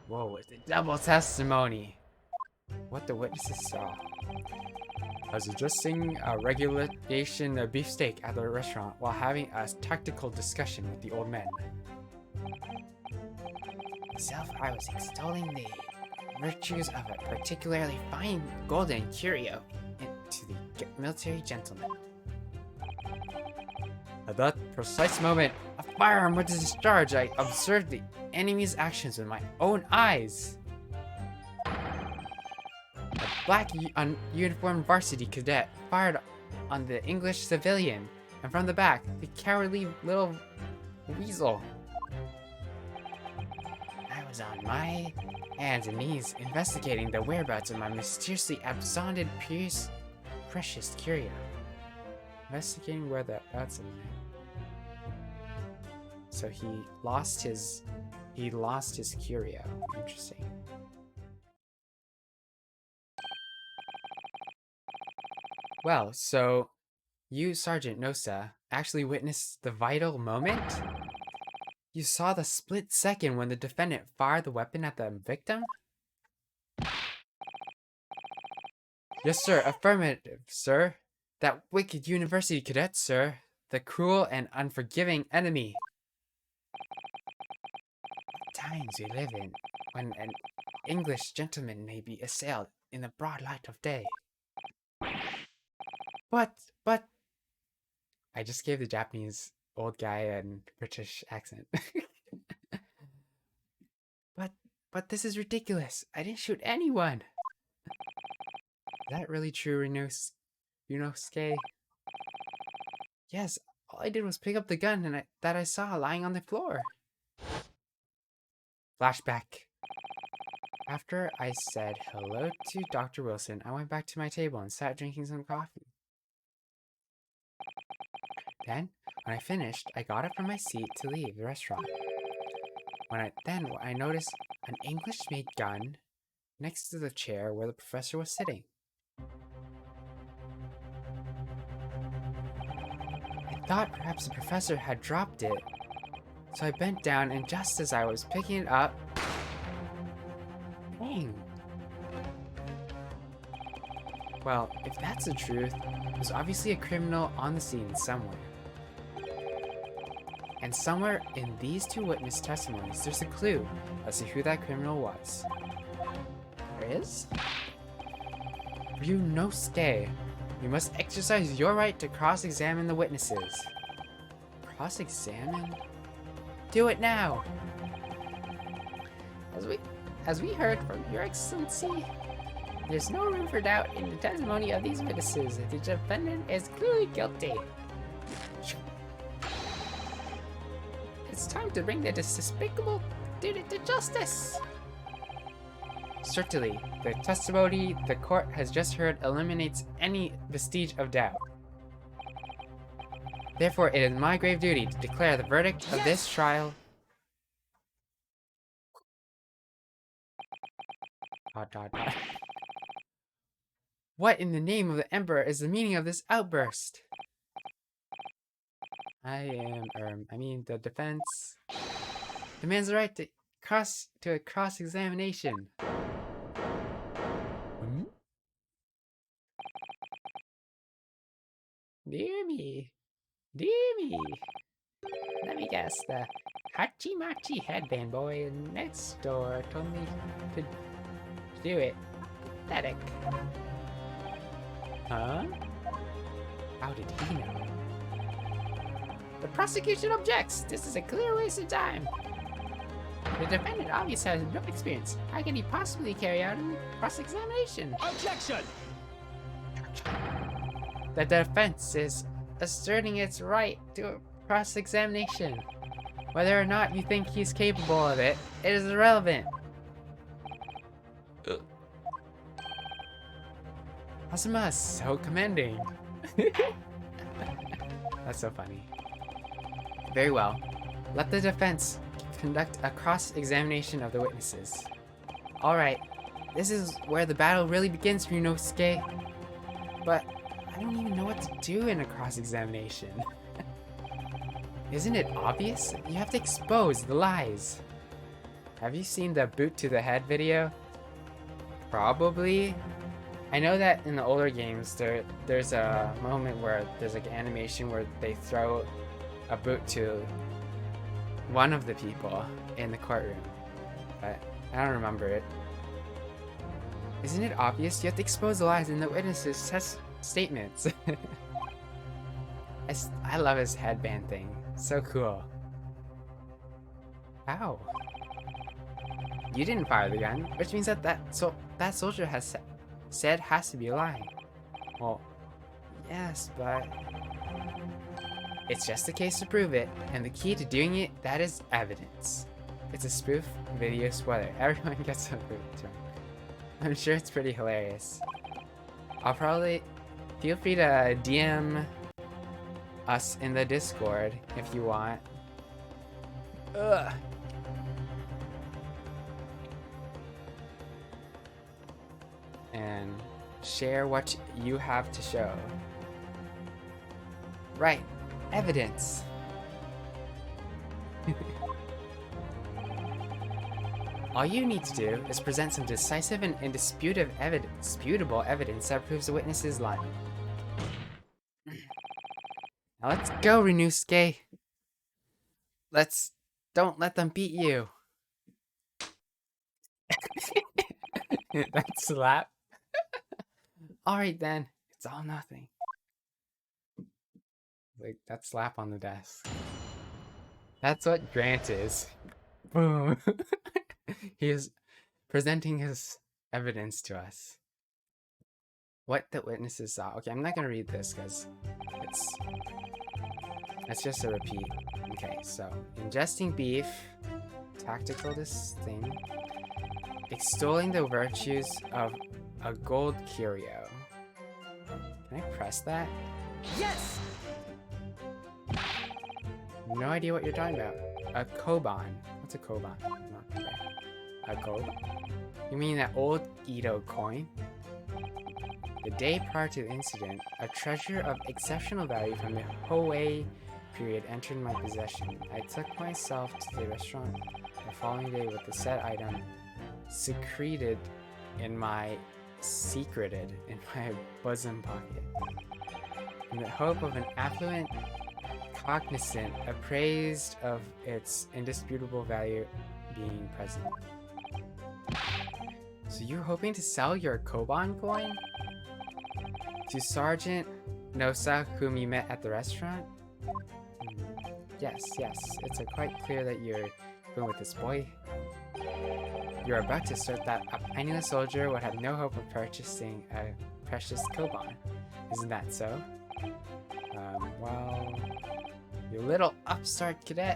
A: Whoa, it's a double testimony. What the witnesses saw. I was adjusting a regulation beefsteak at the restaurant while having a tactical discussion with the old man. Myself, I was extolling the virtues of a particularly fine golden curio to the military gentleman. At that precise moment, a firearm was discharged. I observed the enemy's actions with my own eyes. A black uniformed varsity cadet fired on the English civilian, and from the back, the cowardly little weasel. I was on my hands and knees investigating the whereabouts of my mysteriously absconded precious curio. Investigating whereabouts of mine. So he lost his curio. Interesting. Well, so you, Sergeant Nosa, actually witnessed the vital moment? You saw the split second when the defendant fired the weapon at the victim? Yes, sir. Affirmative, sir. That wicked university cadet, sir. The cruel and unforgiving enemy. Times we live in, when an English gentleman may be assailed in the broad light of day. But, I just gave the Japanese old guy a British accent. but, but this is ridiculous. I didn't shoot anyone. Is that really true, Ryunosuke? Yes, all I did was pick up the gun that I saw lying on the floor. Flashback. After I said hello to Dr. Wilson, I went back to my table and sat drinking some coffee. Then, when I finished, I got up from my seat to leave the restaurant. When I noticed an English-made gun next to the chair where the professor was sitting. I thought perhaps the professor had dropped it, so I bent down, and just as I was picking it up, bang! Well, if that's the truth, there's obviously a criminal on the scene somewhere. And somewhere in these two witness testimonies, there's a clue as to who that criminal was. There is? Ryunosuke, you must exercise your right to cross-examine the witnesses. Cross-examine? Do it now! As we heard from Your Excellency, there's no room for doubt in the testimony of these witnesses. The defendant is clearly guilty. It's time to bring the despicable duty to justice. Certainly, the testimony the court has just heard eliminates any vestige of doubt. Therefore, it is my grave duty to declare the verdict of this trial. Dot, dot, dot. What in the name of the Emperor is the meaning of this outburst? The defense demands the right to a cross-examination. Dear me. Let me guess, the Hachimachi headband boy next door told me to do it. Pathetic. Huh? How did he know? The prosecution objects. This is a clear waste of time. The defendant obviously has no experience. How can he possibly carry out a cross-examination?
B: Objection!
A: The defense is asserting its right to a cross-examination. Whether or not you think he's capable of it, it is irrelevant. Asuma is so commanding. That's so funny. Very well. Let the defense conduct a cross-examination of the witnesses. Alright, this is where the battle really begins, Ryunosuke. But I don't even know what to do in a cross-examination. Isn't it obvious? You have to expose the lies. Have you seen the boot to the head video? Probably. I know that in the older games, there's a moment where there's like an animation where they throw a boot to one of the people in the courtroom, but I don't remember it. Isn't it obvious? You have to expose the lies in the witnesses' statements. I love his headband thing. So cool. Ow. You didn't fire the gun, which means that soldier has said has to be lying. Well, yes, but it's just a case to prove it, and the key to doing it, that is evidence. It's a spoof video spoiler. Everyone gets a boot term. I'm sure it's pretty hilarious. Feel free to DM us in the Discord if you want. Ugh. And share what you have to show. Right, evidence. All you need to do is present some decisive and indisputable evidence that proves the witness is lying. Now let's go, Ryunosuke. Don't let them beat you. That slap. Alright then, it's all nothing. Like, that slap on the desk. That's what Grant is. Boom. He is presenting his evidence to us. What the witnesses saw. Okay, I'm not gonna read this because it's just a repeat. Okay, so ingesting beef, tactical this thing, extolling the virtues of a gold curio. Can I press that?
F: Yes!
A: No idea what you're talking about. A koban. What's a koban? I'm not sure. A koban? You mean that old Edo coin? The day prior to the incident, a treasure of exceptional value from the Hoei period entered my possession. I took myself to the restaurant the following day with the said item secreted in my bosom pocket, in the hope of an affluent cognizant appraised of its indisputable value being present. So you're hoping to sell your Koban coin to Sergeant Nosa, whom you met at the restaurant? Yes, it's quite clear that you're going with this boy. You're about to assert that a penniless soldier would have no hope of purchasing a precious Koban. Isn't that so? Well, you little upstart cadet.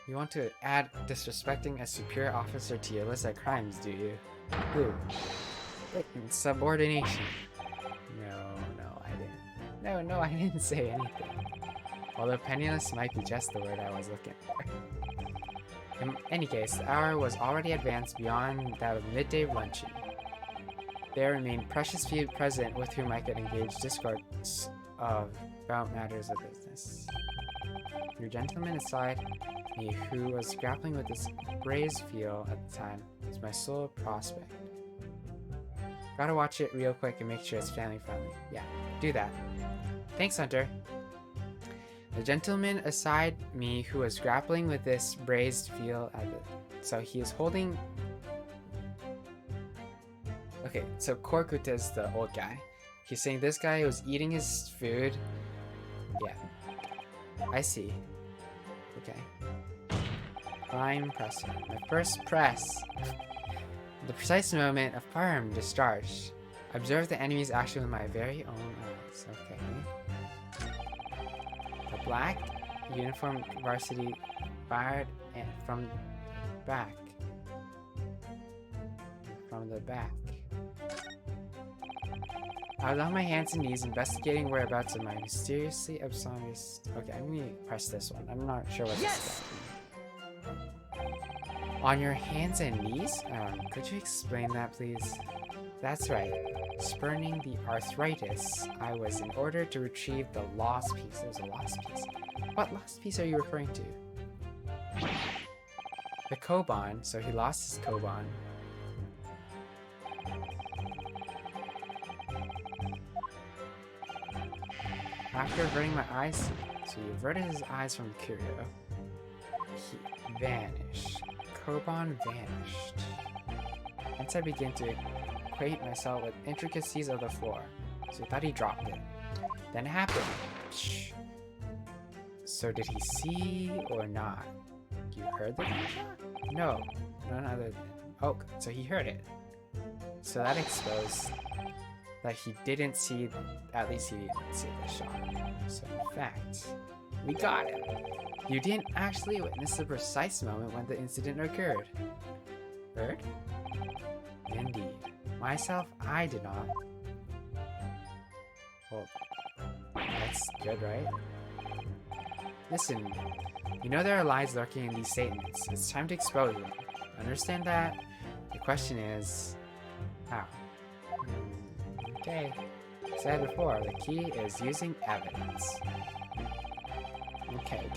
A: You want to add disrespecting a superior officer to your list of crimes, do you? Ooh. Subordination. No, I didn't. No, I didn't say anything. Although penniless might be just the word I was looking for. In any case, the hour was already advanced beyond that of midday luncheon. There remained precious few present with whom I could engage discourse about matters of business. Your gentleman aside me, who was grappling with this braised veal at the time, was my sole prospect. Gotta watch it real quick and make sure it's family friendly. Yeah, do that. Thanks, Hunter. The gentleman aside me who was grappling with this braised veal at the... So he is holding... Okay, so Korkuta is the old guy. He's saying this guy was eating his food. Yeah. I see. Okay. Prime presser. My first press. The precise moment of firearm discharge. Observe the enemy's action with my very own eyes. Okay. The black uniform varsity fired from back. From the back. I was on my hands and knees investigating whereabouts of my mysteriously absent. Okay, I'm gonna press this one. I'm not sure what this is. On your hands and knees? Could you explain that, please? That's right. Spurning the arthritis, I was in order to retrieve the lost piece. There's a lost piece. What lost piece are you referring to? The Koban. So he lost his Koban. After averting my eyes, so he averted his eyes from the curio. He vanished. Koban vanished. Once I began to acquaint myself with intricacies of the floor, so I thought he dropped it. Then it happened. Shh. So did he see or not? You heard the gunshot? No, none other than... Oh, so he heard it. So that exposed that he didn't see, at least he didn't see the shot. So in fact, we got him. You didn't actually witness the precise moment when the incident occurred. Heard? Indeed. Myself, I did not. Well, that's good, right? Listen, you know there are lies lurking in these statements. It's time to expose them. Understand that? The question is, how? Okay. Said before, the key is using evidence. Okay.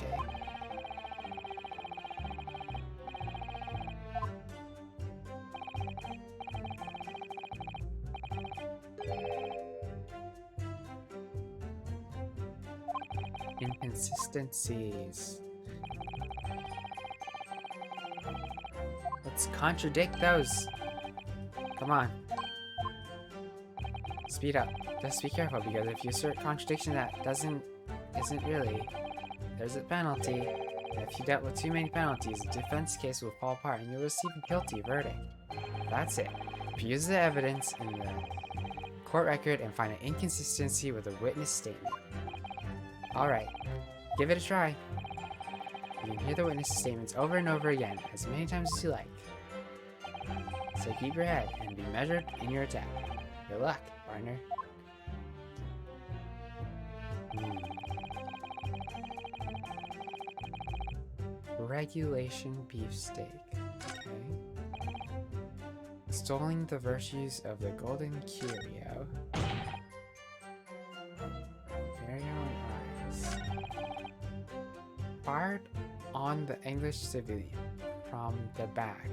A: Inconsistencies. Let's contradict those. Come on. speed up. Just be careful, because if you assert contradiction that isn't really, there's a penalty. If you dealt with too many penalties, the defense case will fall apart and you'll receive a guilty verdict. That's it. If you use the evidence in the court record and find an inconsistency with a witness statement. Alright, give it a try. You can hear the witness statements over and over again, as many times as you like. So keep your head and be measured in your attack. Good luck, partner. Regulation beefsteak. Okay. Extolling the virtues of the golden curio. Curio and eyes. Fired on the English civilian from the back.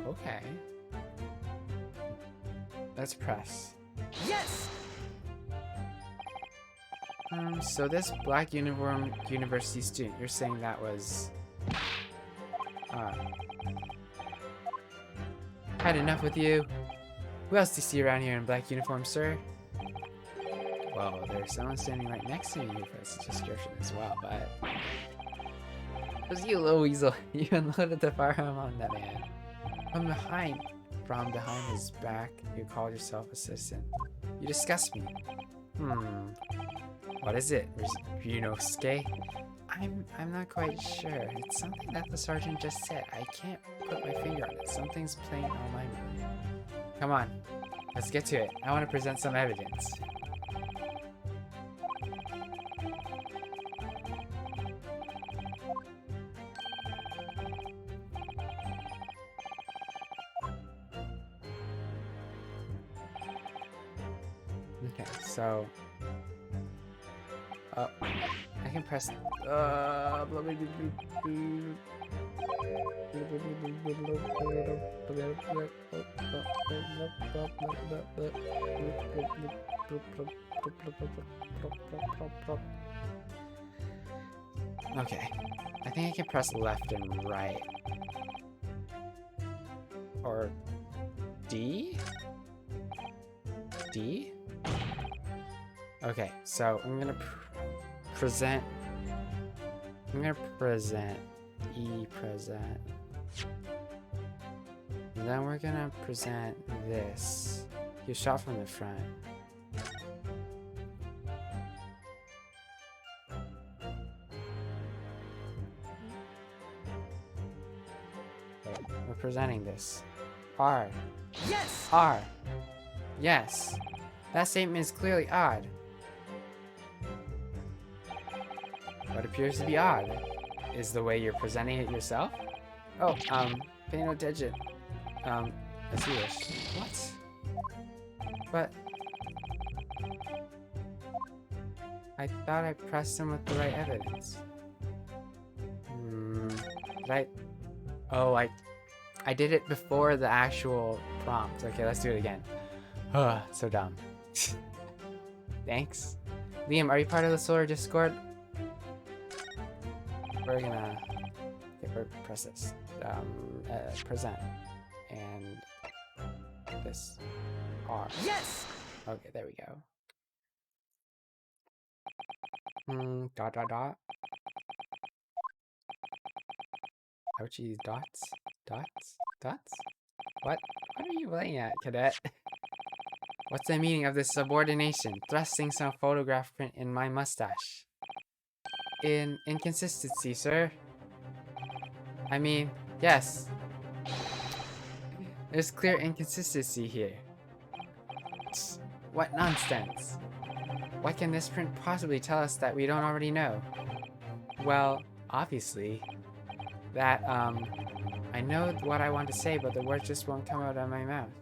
A: Okay. Let's press.
F: Yes!
A: So this black uniform university student, you're saying that was... had enough with you. Who else do you see around here in black uniform, sir? Well, there's someone standing right next to me who fits the description as well, but... It was you, little weasel. You unloaded the firearm on that man. From behind his back, you called yourself assistant. You disgust me. What is it, Ryunosuke? I'm not quite sure. It's something that the sergeant just said. I can't put my finger on it. Something's playing on my mind. Come on, let's get to it. I want to present some evidence. Okay, so... I can press... Okay, I think I can press left and right. Or... D? D? Okay, so I'm gonna present present. And then we're gonna present this. You shot from the front. Okay, we're presenting this. R.
F: Yes!
A: R. Yes. That statement is clearly odd. What appears to be odd is the way you're presenting it yourself. Oh, pay no attention. As you wish. What? But I thought I pressed him with the right evidence. Did I? Oh, I did it before the actual prompt. Okay, let's do it again. So dumb. Thanks. Liam, are you part of the Solar Discord? We're gonna press this. Present. And this. R.
F: Yes!
A: Okay, there we go. Dot dot dot. Ouchie, dots? Dots? Dots? What are you playing at, cadet? What's the meaning of this subordination? Thrusting some photograph print in my mustache. Inconsistency, sir. I mean, yes. There's clear inconsistency here. What nonsense. What can this print possibly tell us that we don't already know? Well, obviously, that, I know what I want to say, but the words just won't come out of my mouth.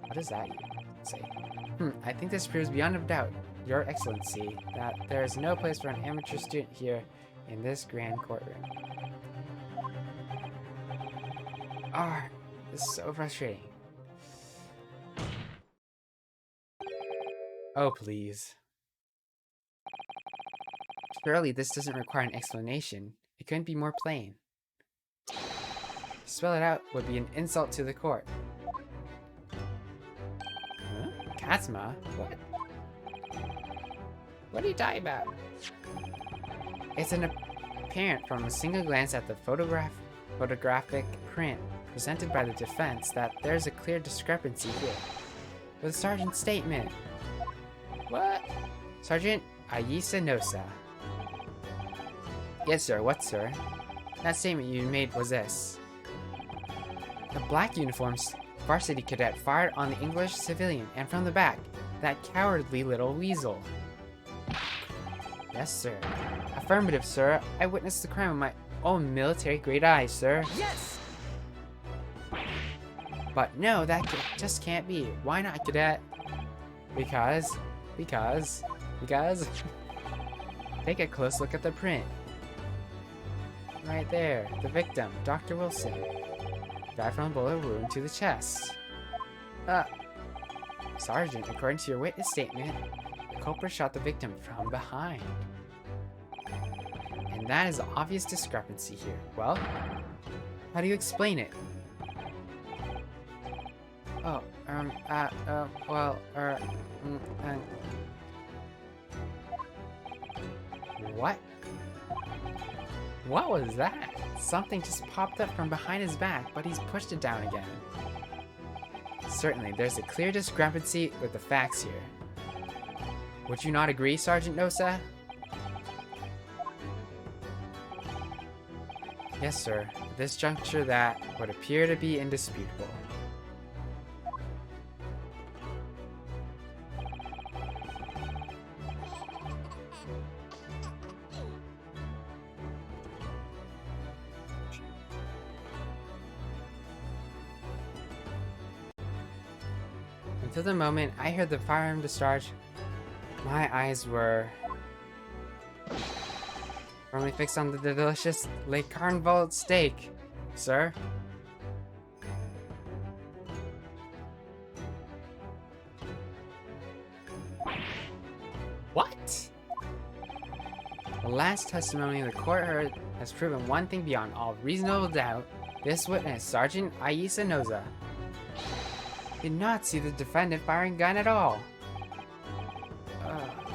A: What does that say? I think this proves beyond a doubt, Your Excellency, that there is no place for an amateur student here in this grand courtroom. This is so frustrating. Oh, please. Surely this doesn't require an explanation. It couldn't be more plain. To spell it out would be an insult to the court. Huh? Asthma? What? What are you talking about? It's an apparent from a single glance at the photographic print presented by the defense that there's a clear discrepancy here with the sergeant's statement. What? Sergeant Ayisa Nosa. Yes, sir. What, sir? That statement you made was this. The black uniformed varsity cadet fired on the English civilian, and from the back, that cowardly little weasel. Yes, sir. Affirmative, sir. I witnessed the crime with my own military-grade eyes, sir.
B: Yes!
A: But no, that just can't be. Why not, cadet? Because... Take a close look at the print. Right there, the victim, Dr. Wilson. Died from a bullet wound to the chest. Sergeant, according to your witness statement, the culprit shot the victim from behind. And that is an obvious discrepancy here. Well, how do you explain it? Oh, what? What was that? Something just popped up from behind his back, but he's pushed it down again. Certainly, there's a clear discrepancy with the facts here. Would you not agree, Sergeant Nosa? Yes, sir. At this juncture, that would appear to be indisputable. Until the moment I heard the firearm discharge, my eyes were firmly fixed on the delicious Le Carnivale steak, sir. What? The last testimony the court heard has proven one thing beyond all reasonable doubt. This witness, Sergeant Ayisa Nosa, did not see the defendant firing a gun at all.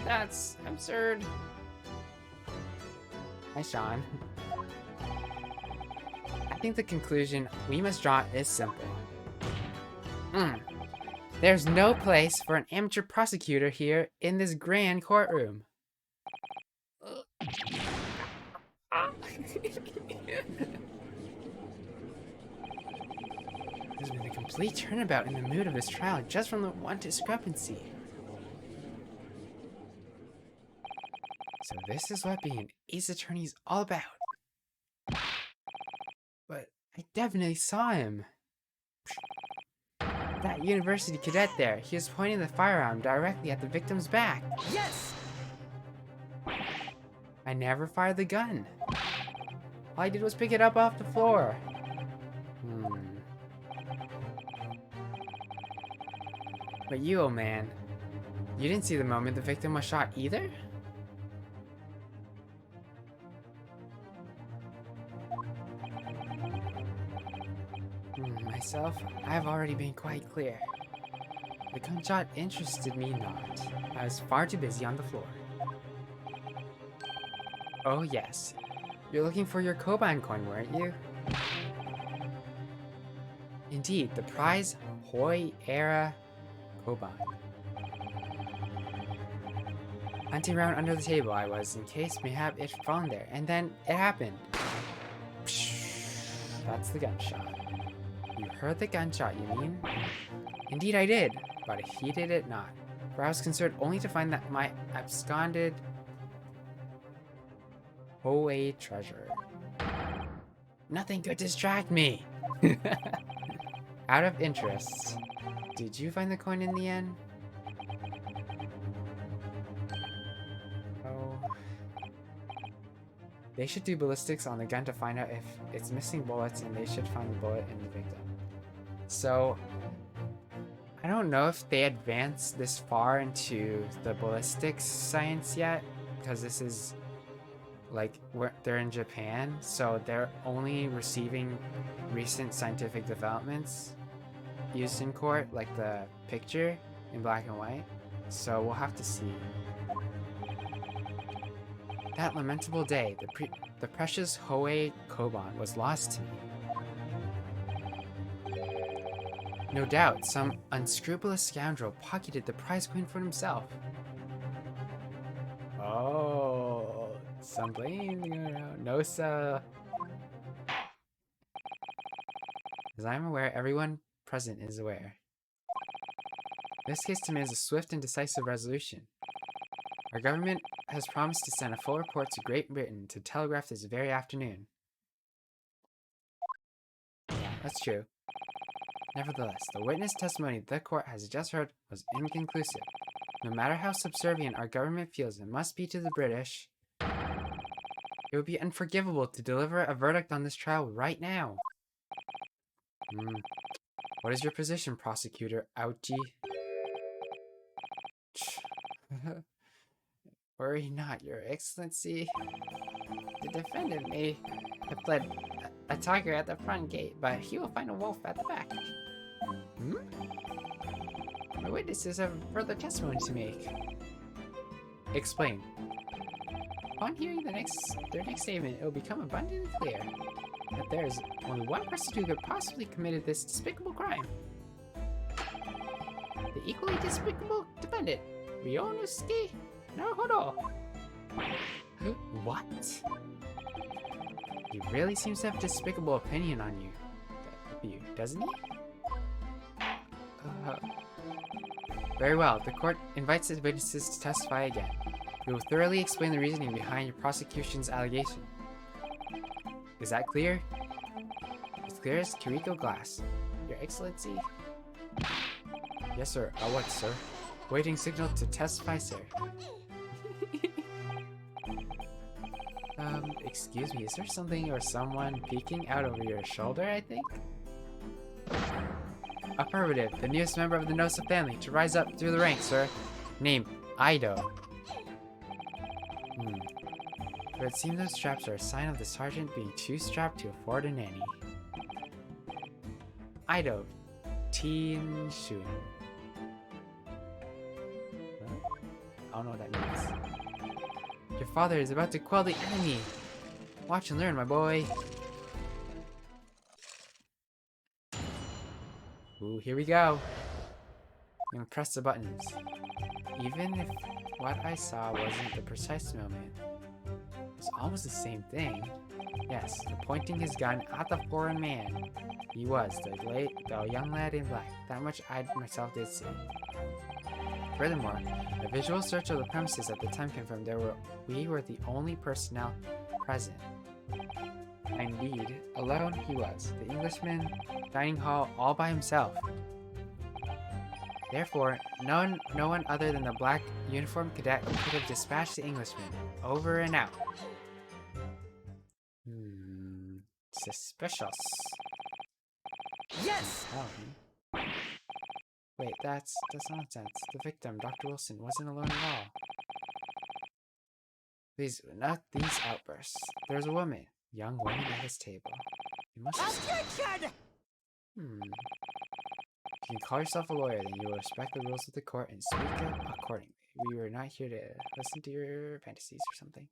A: That's absurd. Hi, Sean. I think the conclusion we must draw is simple. There's no place for an amateur prosecutor here in this grand courtroom. There's been a complete turnabout in the mood of this trial just from the one discrepancy. So this is what being an ace attorney is all about. But I definitely saw him. That university cadet there, he was pointing the firearm directly at the victim's back.
B: Yes!
A: I never fired the gun. All I did was pick it up off the floor. But you, old man, you didn't see the moment the victim was shot either? Myself, I have already been quite clear. The gunshot interested me not. I was far too busy on the floor. Oh yes, you're looking for your Koban coin, weren't you? Indeed, the prize Hoi Era Koban. Hunting around under the table I was, in case mayhap it fallen there, and then it happened. That's the gunshot. You heard the gunshot, you mean? Indeed I did, but I heeded it not, for I was concerned only to find that my absconded Hoei treasure. Nothing could distract me! Out of interest, did you find the coin in the end? Oh. They should do ballistics on the gun to find out if it's missing bullets, and they should find the bullet in the victim. So, I don't know if they advanced this far into the ballistics science yet, because this is like they're in Japan, so they're only receiving recent scientific developments used in court, like the picture in black and white, so we'll have to see. That lamentable day, the precious Hoei Koban was lost to me. No doubt, some unscrupulous scoundrel pocketed the prize coin for himself. Oh, some blame going around. Nosa. As I am aware, everyone present is aware. This case demands a swift and decisive resolution. Our government has promised to send a full report to Great Britain to telegraph this very afternoon. Yeah, that's true. Nevertheless, the witness testimony the court has just heard was inconclusive. No matter how subservient our government feels it must be to the British, it would be unforgivable to deliver a verdict on this trial right now. What is your position, Prosecutor Ouchie? Worry not, Your Excellency. The defendant may have fled a tiger at the front gate, but he will find a wolf at the back. My witnesses have further testimony to make. Explain. Upon hearing their next statement, it will become abundantly clear that there is only one person who could possibly committed this despicable crime. The equally despicable defendant, Ryonosuke Naruhodo. What? He really seems to have a despicable opinion on you, doesn't he? Very well. The court invites the witnesses to testify again. We will thoroughly explain the reasoning behind your prosecution's allegation. Is that clear? As clear as Kiriko glass. Your Excellency? Yes, sir. What, sir? Waiting signal to testify, sir. Excuse me, is there something or someone peeking out over your shoulder, I think? Affirmative. The newest member of the Nosa family to rise up through the ranks, sir. Name, Ido. But it seems those straps are a sign of the sergeant being too strapped to afford a nanny. Ido. Teen Shun. I don't know what that means. Your father is about to quell the enemy. Watch and learn, my boy. Ooh, here we go. I'm gonna press the buttons. Even if what I saw wasn't the precise moment, it's almost the same thing. Yes, the pointing his gun at the foreign man. He was the young lad in black. That much I myself did see. Furthermore, a visual search of the premises at the time confirmed we were the only personnel present. Indeed, alone he was, the Englishman, dining hall all by himself. Therefore, no one other than the black uniformed cadet could have dispatched the Englishman. Over and out. Suspicious. Yes! Wait, that's nonsense. The victim, Dr. Wilson, wasn't alone at all. Please, not these outbursts. There's a woman. Young woman at his table. You must have... If you can call yourself a lawyer, then you will respect the rules of the court and speak accordingly. We were not here to listen to your fantasies or something.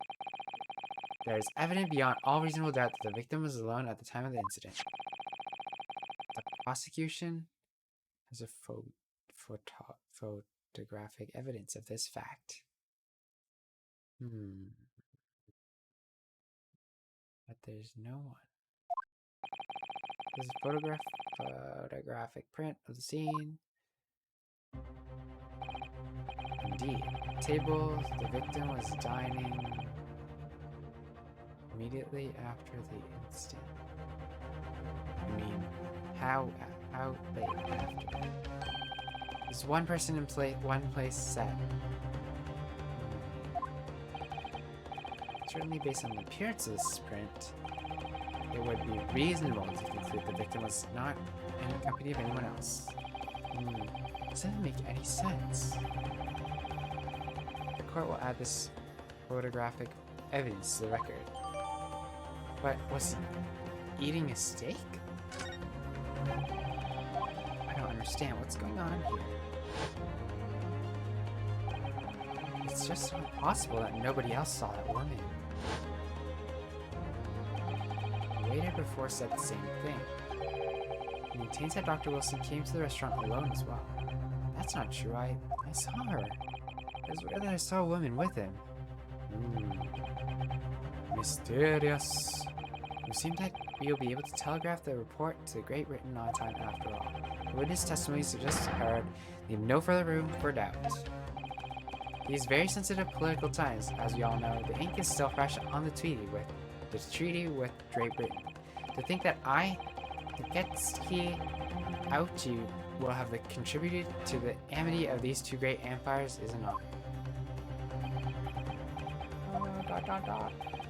A: There is evident beyond all reasonable doubt that the victim was alone at the time of the incident. The prosecution has a photographic evidence of this fact. But there's no one. There's a photographic print of the scene. Indeed. Table, the victim was dining immediately after the incident. I mean, how late after? There's one person in one place set. Certainly based on the appearance of this print, it would be reasonable to conclude the victim was not in the company of anyone else. Doesn't make any sense. The court will add this photographic evidence to the record. But was he eating a steak? I don't understand what's going on here. It's just impossible that nobody else saw that woman. The waiter before said the same thing. He maintains that Dr. Wilson came to the restaurant alone as well. That's not true. I saw her. It's weird that I saw a woman with him. Mysterious. It seems that we will be able to telegraph the report to Great Britain on time after all. The witness testimony suggests heard, leave no further room for doubt. These very sensitive political times, as we all know, the ink is still fresh on the treaty with Great Britain. To think that the Getski Autu will have contributed to the amity of these two great empires is an honor.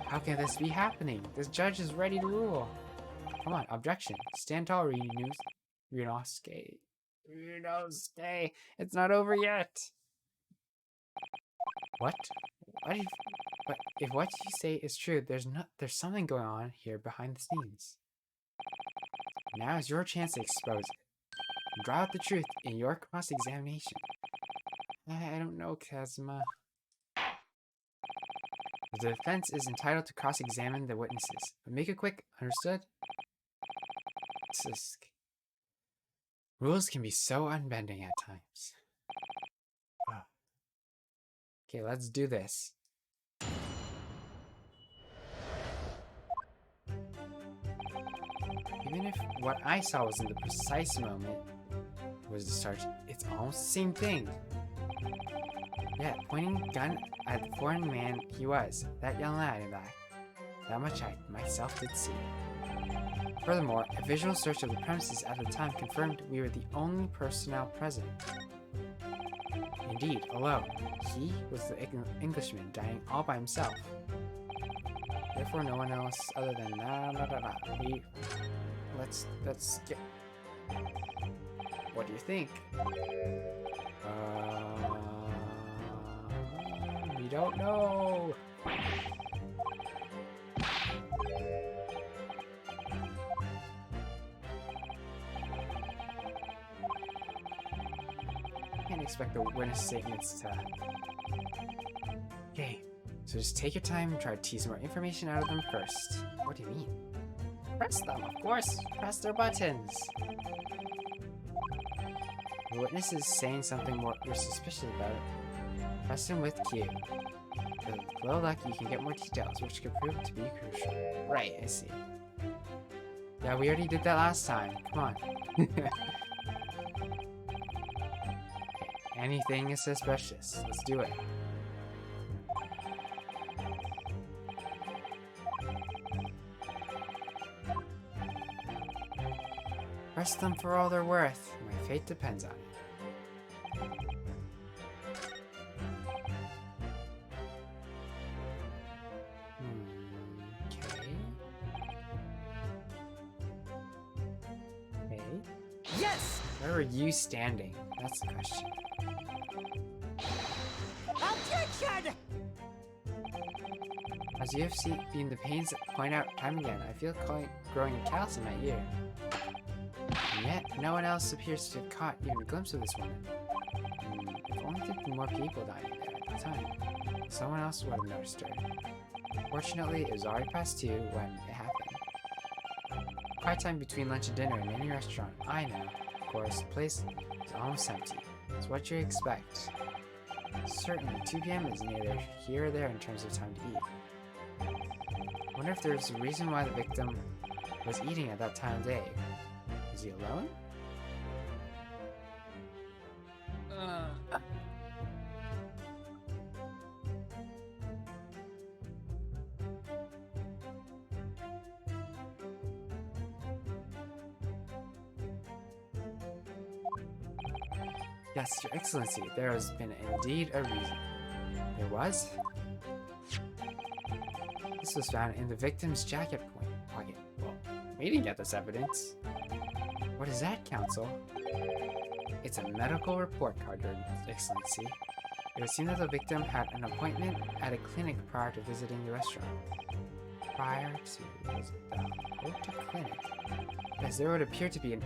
A: How can this be happening? This judge is ready to rule. Come on, objection. Stand tall, Ryunosuke. Ryunosuke, it's not over yet. What? But if what you say is true, there's something going on here behind the scenes. Now is your chance to expose it. Draw out the truth in your cross-examination. I don't know, Kazuma. The defense is entitled to cross-examine the witnesses, but make it quick, understood? Rules can be so unbending at times. Okay, let's do this. Even if what I saw was in the precise moment was the start, it's almost the same thing. Yeah, pointing gun at the foreign man he was, that young lad in back. That much I myself did see. Furthermore, a visual search of the premises at the time confirmed we were the only personnel present. Indeed, alone. He was the Englishman dying all by himself. Therefore, no one else other than let's get. What do you think? We don't know. Can't expect the witness statements to. Okay, so just take your time and try to tease more information out of them first. What do you mean? Press them, of course. Press their buttons. The witness is saying something more you're suspicious about. Press him with Q. With a little luck, you can get more details, which could prove to be crucial. Right, I see. Yeah, we already did that last time. Come on. Anything is suspicious. Let's do it. Press them for all they're worth. My fate depends on it. Okay.
F: Yes!
A: Where were you standing? That's the question.
F: Objection!
A: As you have seen the pains that point out time again, I feel growing callous in my ear. And yet, no one else appears to have caught even a glimpse of this woman. If only there'd been more people dining there at the time, someone else would have noticed her. Fortunately, it was already past 2 when it happened. Quiet time between lunch and dinner in any restaurant, I know. Of course, the place is almost empty. It's what you expect. Certainly, 2 p.m. is neither here or there in terms of time to eat. I wonder if there's a reason why the victim was eating at that time of day. Is he alone? Yes, Your Excellency, there has been indeed a reason. There was? This was found in the victim's jacket pocket. Well, we didn't get this evidence. What is that, Counsel? It's a medical report card, Your Excellency. It would seem that the victim had an appointment at a clinic prior to visiting the restaurant. Prior to the hotel clinic? Yes, there would appear to be an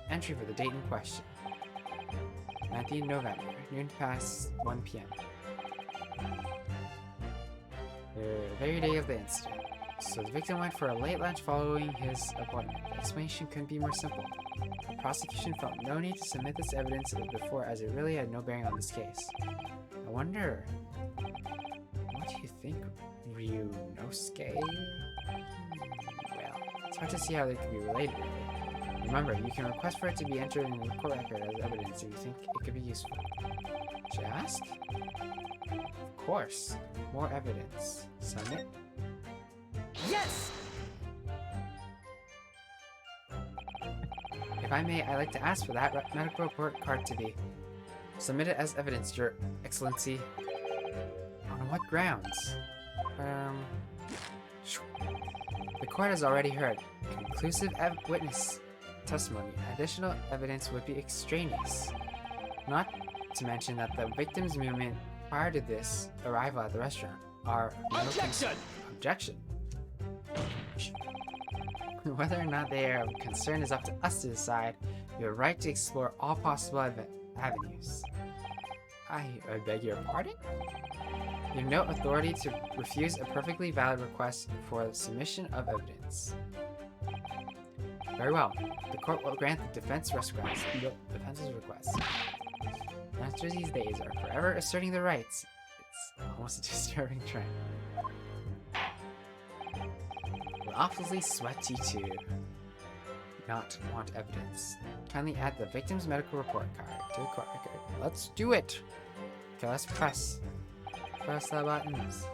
A: entry for the date in question. 19th November, noon past 1 p.m. The very day of the incident. So the victim went for a late lunch following his appointment. The explanation couldn't be more simple. The prosecution felt no need to submit this evidence before, as it really had no bearing on this case. I wonder, what do you think, Ryunosuke? Well, it's hard to see how they could be related, really. Remember, you can request for it to be entered in the court record as evidence if you think it could be useful. Should I ask? Of course. More evidence. Submit.
F: Yes!
A: If I may, I'd like to ask for that medical report card to be submitted as evidence, Your Excellency. On what grounds? The court has already heard conclusive witness testimony. Additional evidence would be extraneous. Not to mention that the victim's movement prior to this arrival at the restaurant are
F: Objection!
A: Objection. Whether or not they are concerned is up to us to decide. You have a right to explore all possible avenues. I beg your pardon? You have no authority to refuse a perfectly valid request for the submission of evidence. Very well. The court will grant the defense's request. After these days are forever asserting their rights. It's almost a disturbing trend. We're awfully sweaty to not want evidence. Kindly add the victim's medical report card to the court record. Let's do it! Okay, let's press the buttons.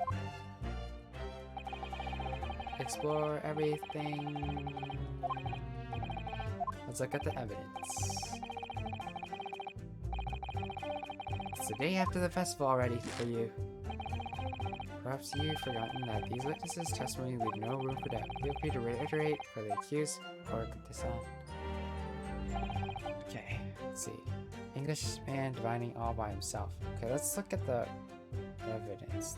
A: Explore everything. Let's look at the evidence. It's the day after the festival already for you. Perhaps you've forgotten that these witnesses' testimony leave no room for doubt. Feel free to reiterate for the accused or decide. Okay, let's see. Englishman divining all by himself. Okay, let's look at the evidence.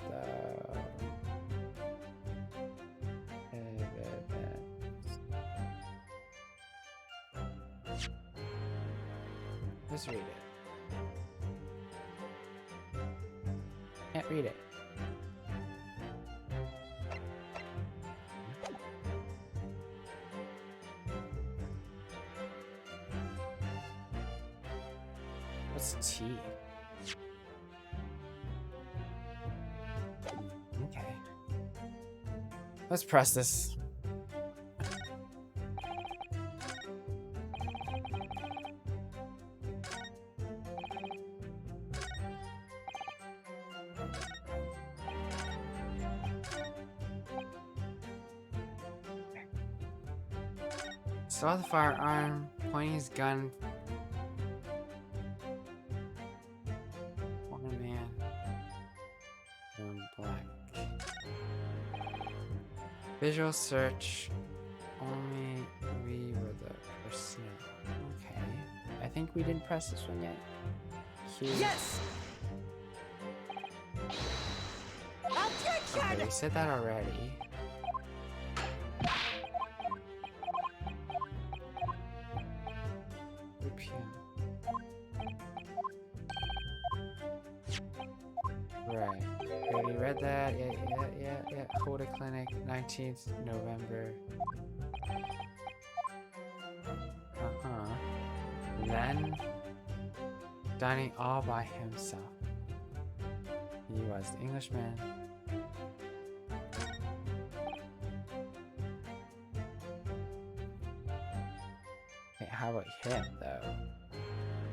A: Let's read it. Can't read it. What's T? Okay. Let's press this. Saw the firearm, pointing his gun. One man. In black. Visual search. Only we were the personnel. Okay. I think we didn't press this one yet. Q.
F: Yes! Objection!
A: Okay, we said that already. Right. We already read that. Yeah. Hold a clinic, 19th November. And then dining all by himself. He was the Englishman. Wait, how about him though?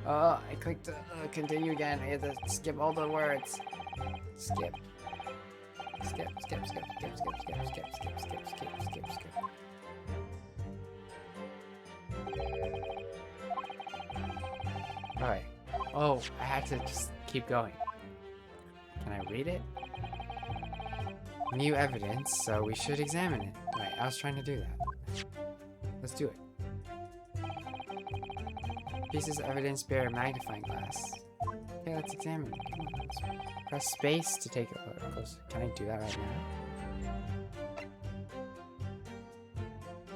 A: Oh, I clicked continue again. I had to skip all the words. Skip. Alright. Oh, I had to just keep going. Can I read it? New evidence, so we should examine it. Right, I was trying to do that. Let's do it. Pieces of evidence bear a magnifying glass. Okay, let's examine it. Come on, let's press space to take a look closer. Can I do that right now?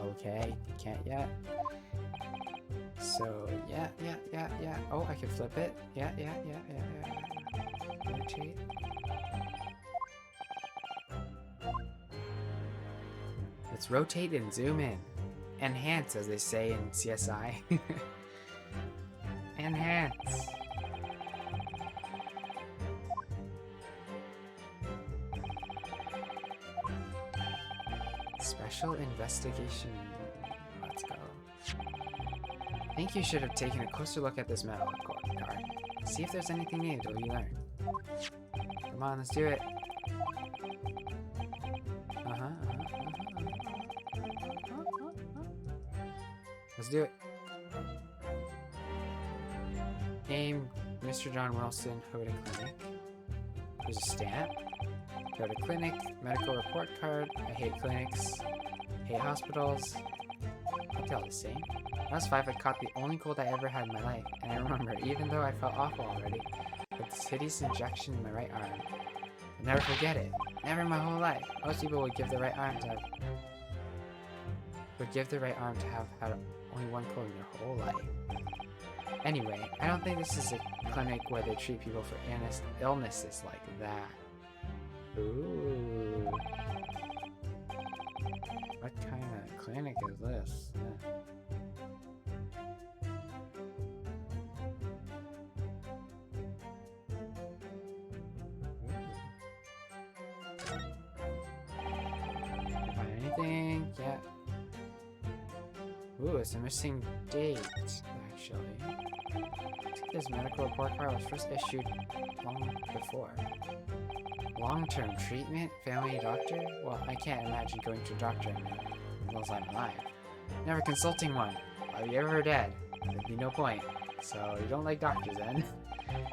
A: Okay, can't yet. So, yeah. Oh, I can flip it. Yeah. Rotate. Let's rotate and zoom in. Enhance, as they say in CSI. Enhance. Special investigation. Let's go. I think you should have taken a closer look at this metal card. See if there's anything new that you learn. Come on, let's do it. Let's do it. Name Mr. John Wilson, Hoda Clinic. There's a stamp. Hoda Clinic, medical report card. I hate clinics. Hate hospitals. Hotel the same. I was 5, I caught the only cold I ever had in my life, and I remember, even though I felt awful already, with this hideous injection in my right arm. I'll never forget it. Never in my whole life. Most people would give the right arm to have had only one cold in their whole life. Anyway, I don't think this is a clinic where they treat people for illnesses like that. Ooh. What kind of clinic is this? Find anything? Yeah. Ooh, it's a missing date, actually. This medical report card was first issued long before. Long-term treatment? Family doctor? Well, I can't imagine going to a doctor unless I'm alive. Never consulting one. Are you ever dead? There'd be no point. So, you don't like doctors then?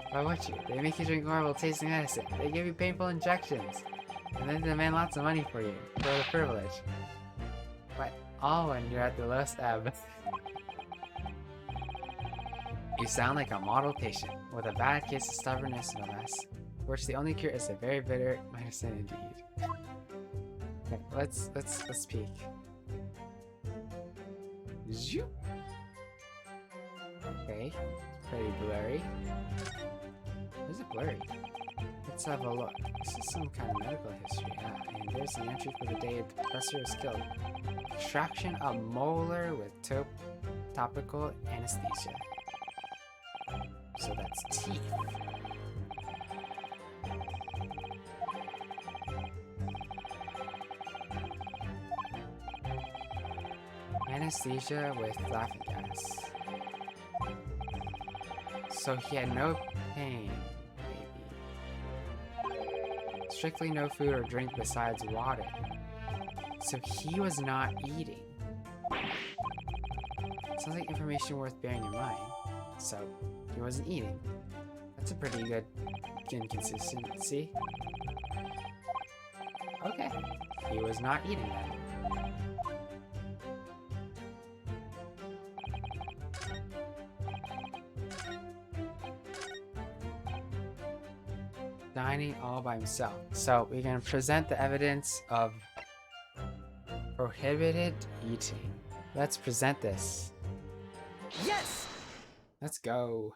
A: Why would you? They make you drink horrible tasting medicine. They give you painful injections. And then demand lots of money for you. For the privilege. But all when you're at the lowest ebb. You sound like a model patient, with a bad case of stubbornness no less, for which the only cure is a very bitter medicine indeed. Okay, let's peek. Zoop. Okay, pretty blurry. Is it blurry? Let's have a look. This is some kind of medical history, yeah, and there's an entry for the day the professor was killed. Extraction of molar with topical anesthesia. So that's teeth. Anesthesia with laughing gas. So he had no pain, maybe. Strictly no food or drink besides water. So he was not eating. Sounds like information worth bearing in mind. So he wasn't eating. That's a pretty good inconsistency. Okay. He was not eating then. Dining all by himself. So we're going to present the evidence of prohibited eating. Let's present this.
F: Yes!
A: Let's go.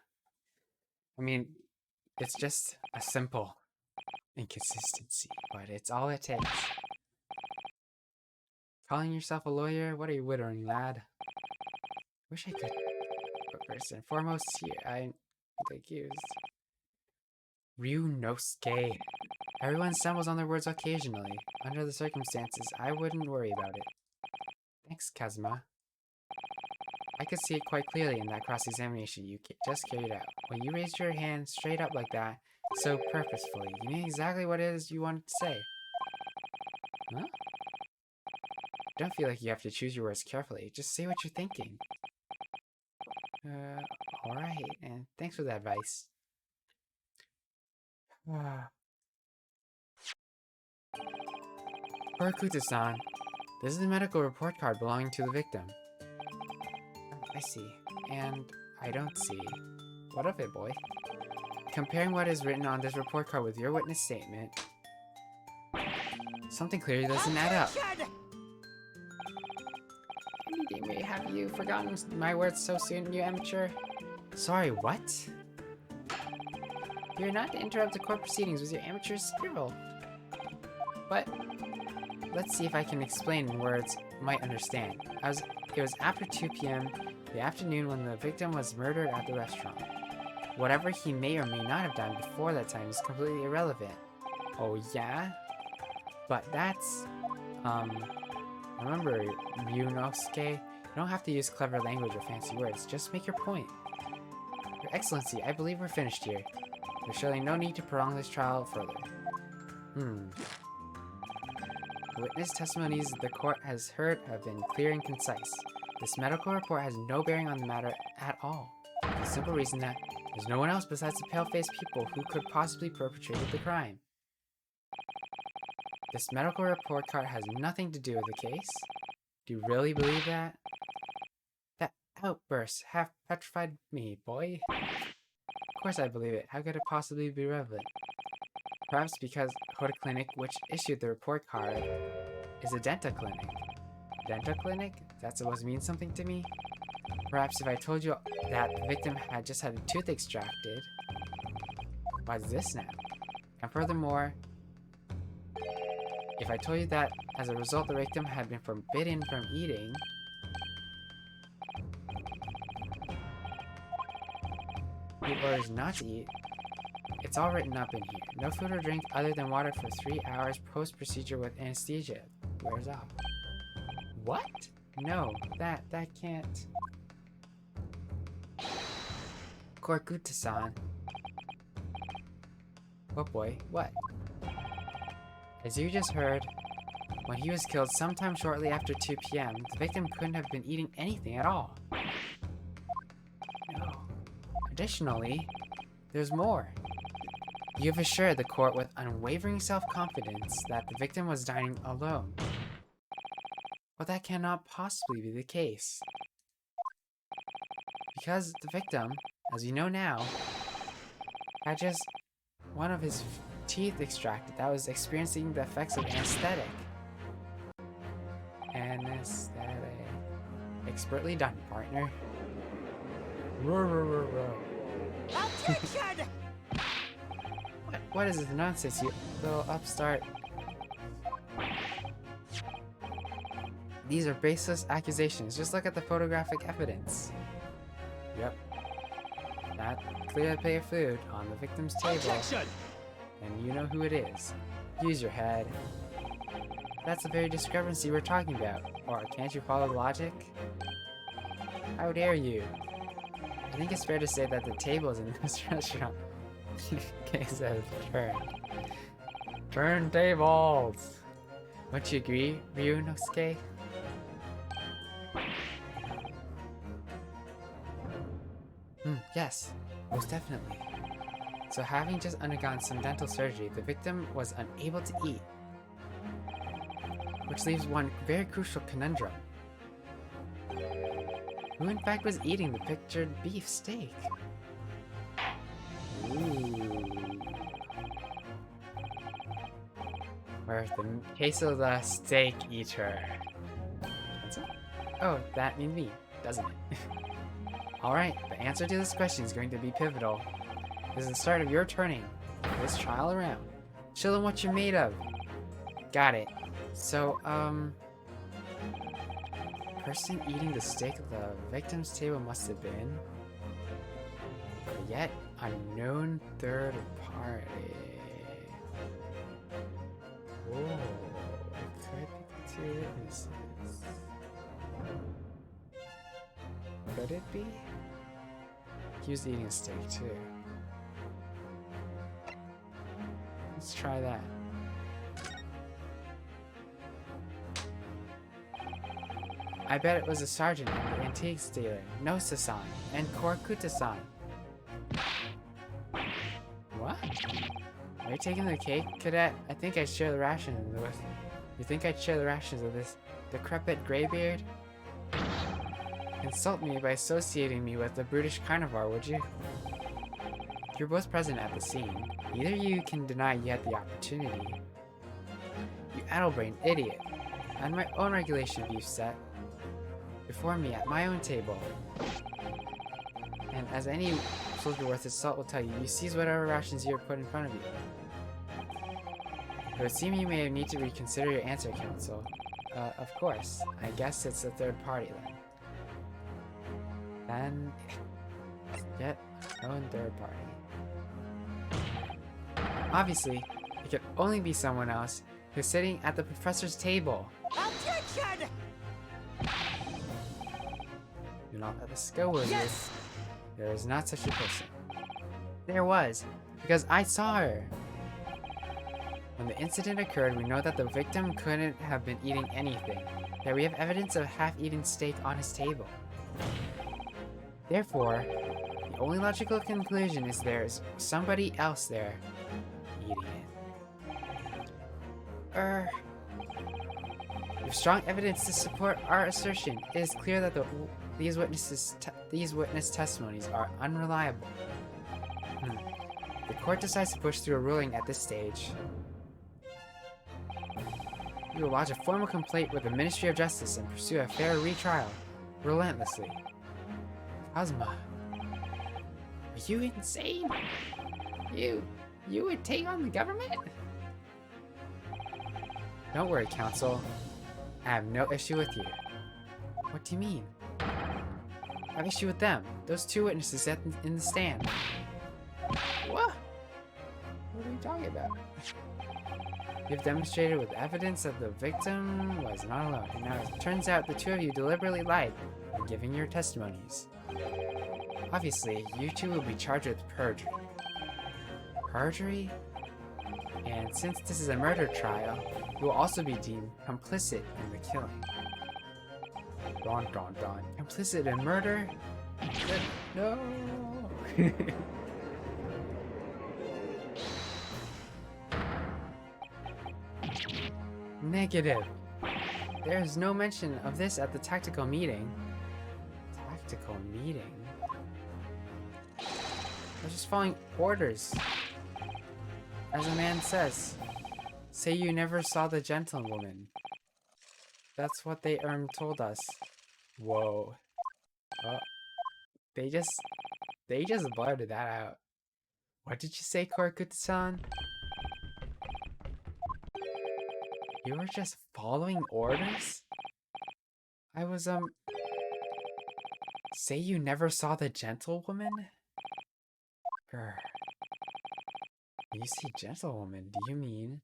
A: I mean, it's just a simple inconsistency, but it's all it takes. Calling yourself a lawyer? What are you wittering, lad? Wish I could. But first and foremost, here, I'm accused. Ryunosuke. Everyone stumbles on their words occasionally. Under the circumstances, I wouldn't worry about it. Thanks, Kazuma. I could see it quite clearly in that cross-examination you just carried out. When you raised your hand straight up like that, so purposefully, you knew exactly what it is you wanted to say. Huh? Don't feel like you have to choose your words carefully. Just say what you're thinking. Alright, and thanks for the advice. Poor Kuta-san. This is the medical report card belonging to the victim. I see. And I don't see. What of it, boy? Comparing what is written on this report card with your witness statement, something clearly doesn't add up. Have you forgotten my words so soon, you amateur? Sorry, what? You're not to interrupt the court proceedings with your amateur scribble. But let's see if I can explain in words you might understand. It was after 2 p.m. the afternoon when the victim was murdered at the restaurant. Whatever he may or may not have done before that time is completely irrelevant. Oh yeah? But that's... Remember, Ryunosuke, you don't have to use clever language or fancy words, just make your point. Your Excellency, I believe we're finished here. There's surely no need to prolong this trial further. The witness testimonies the court has heard have been clear and concise. This medical report has no bearing on the matter at all. For the simple reason that there's no one else besides the pale-faced people who could possibly perpetrated the crime. This medical report card has nothing to do with the case. Do you really believe that? That outburst half petrified me, boy. Of course I believe it. How could it possibly be relevant? Perhaps because Hoda Clinic, which issued the report card, is a dental clinic. Dental clinic? That's supposed to mean something to me? Perhaps if I told you that the victim had just had a tooth extracted, why this now? And furthermore, if I told you that as a result the victim had been forbidden from eating, he orders not to eat, it's all written up in here. No food or drink other than water for 3 hours post-procedure with anesthesia. Wears off. What? No, that can't. Korkuta-san. What boy? What? As you just heard, when he was killed sometime shortly after 2 p.m., the victim couldn't have been eating anything at all. No. Additionally, there's more. You have assured the court with unwavering self-confidence that the victim was dining alone. But that cannot possibly be the case. Because the victim, as we know now, had just one of his teeth extracted that was experiencing the effects of anesthetic. Anesthetic. Expertly done, partner. Roar, roar, roar, roar.
F: Objection!
A: What is this nonsense, you little upstart? These are baseless accusations. Just look at the photographic evidence. Yep. That clear plate of food on the victim's table.
F: Objection!
A: And you know who it is. Use your head. That's the very discrepancy we're talking about. Or can't you follow the logic? How dare you? I think it's fair to say that the tables in this restaurant case have turned. Turntables! Wouldn't you agree, Ryunosuke? Yes, most definitely. So having just undergone some dental surgery, the victim was unable to eat. Which leaves one very crucial conundrum. Who in fact was eating the pictured beef steak? Ooh. Where's the case of the steak eater? Oh, that means me, doesn't it? Alright, the answer to this question is going to be pivotal. This is the start of your turning this trial around. Show them what you're made of. Got it. So, person eating the steak at the victim's table must have been a yet unknown third party. Oh, it could be the two witnesses. Could it be? He was eating a steak too. Let's try that. I bet it was a sergeant and the antiques dealer, Nosa-san, and Korkuta-san. What? Are you taking the cake, cadet? I think I'd share the rations with... You think I'd share the rations with this decrepit graybeard? Insult me by associating me with the brutish carnivore, would you? You're both present at the scene. Neither of you can deny you had the opportunity. You addle-brained idiot. I had my own regulation beef set before me at my own table. And as any soldier worth his salt will tell you, you seize whatever rations you are put in front of you. It would seem you may need to reconsider your answer, Counsel. Of course. I guess it's a third party then. Yet, no third party. Obviously, it could only be someone else who's sitting at the professor's table.
F: Objection!
A: Do not let this go, will you?
F: Yes!
A: There is not such a person. There was, because I saw her. When the incident occurred, we know that the victim couldn't have been eating anything, yet we have evidence of a half-eaten steak on his table. Therefore, the only logical conclusion is there's somebody else there eating it. We have strong evidence to support our assertion. It is clear that these witness testimonies are unreliable. The court decides to push through a ruling at this stage. We will lodge a formal complaint with the Ministry of Justice and pursue a fair retrial, relentlessly. Ozma, are you insane? You would take on the government? Don't worry, Counsel. I have no issue with you. What do you mean? I have issue with them. Those two witnesses in the stand. What? What are you talking about? You've demonstrated with evidence that the victim was not alone. And now it turns out the two of you deliberately lied in giving your testimonies. Obviously, you two will be charged with perjury. Perjury? And since this is a murder trial, you will also be deemed complicit in the killing. Dun dun dun. Complicit in murder? No! Negative. There is no mention of this at the tactical meeting. Tactical meeting? We're just following orders. As a man says, say you never saw the gentlewoman. That's what they told us. Whoa. Oh, they just blurted that out. What did you say, Korkut-san? You were just following orders? I was, say you never saw the gentlewoman? Grr. When you say gentlewoman, do you mean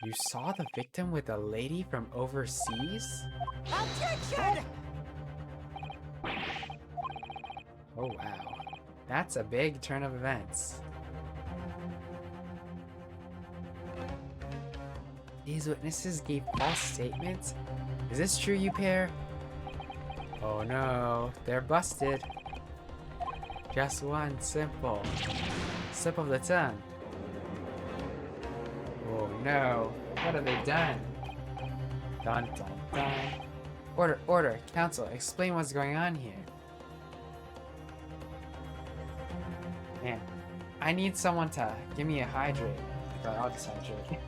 A: you saw the victim with a lady from overseas?
F: Objection!
A: Oh wow. That's a big turn of events. These witnesses gave false statements? Is this true, you pair? Oh no, they're busted. Just one simple slip of the tongue. Oh no, what have they done? Dun dun dun. Order, counsel, explain what's going on here. Man, I need someone to give me a hydrate. But I'll just hydrate.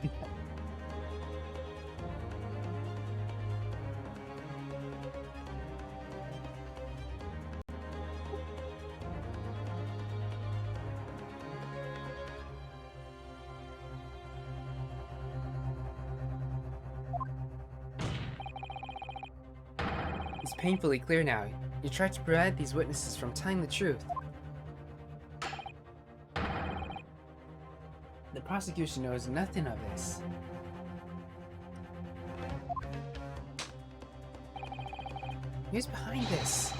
A: It's painfully clear now. You tried to prevent these witnesses from telling the truth. The prosecution knows nothing of this. Who's behind this?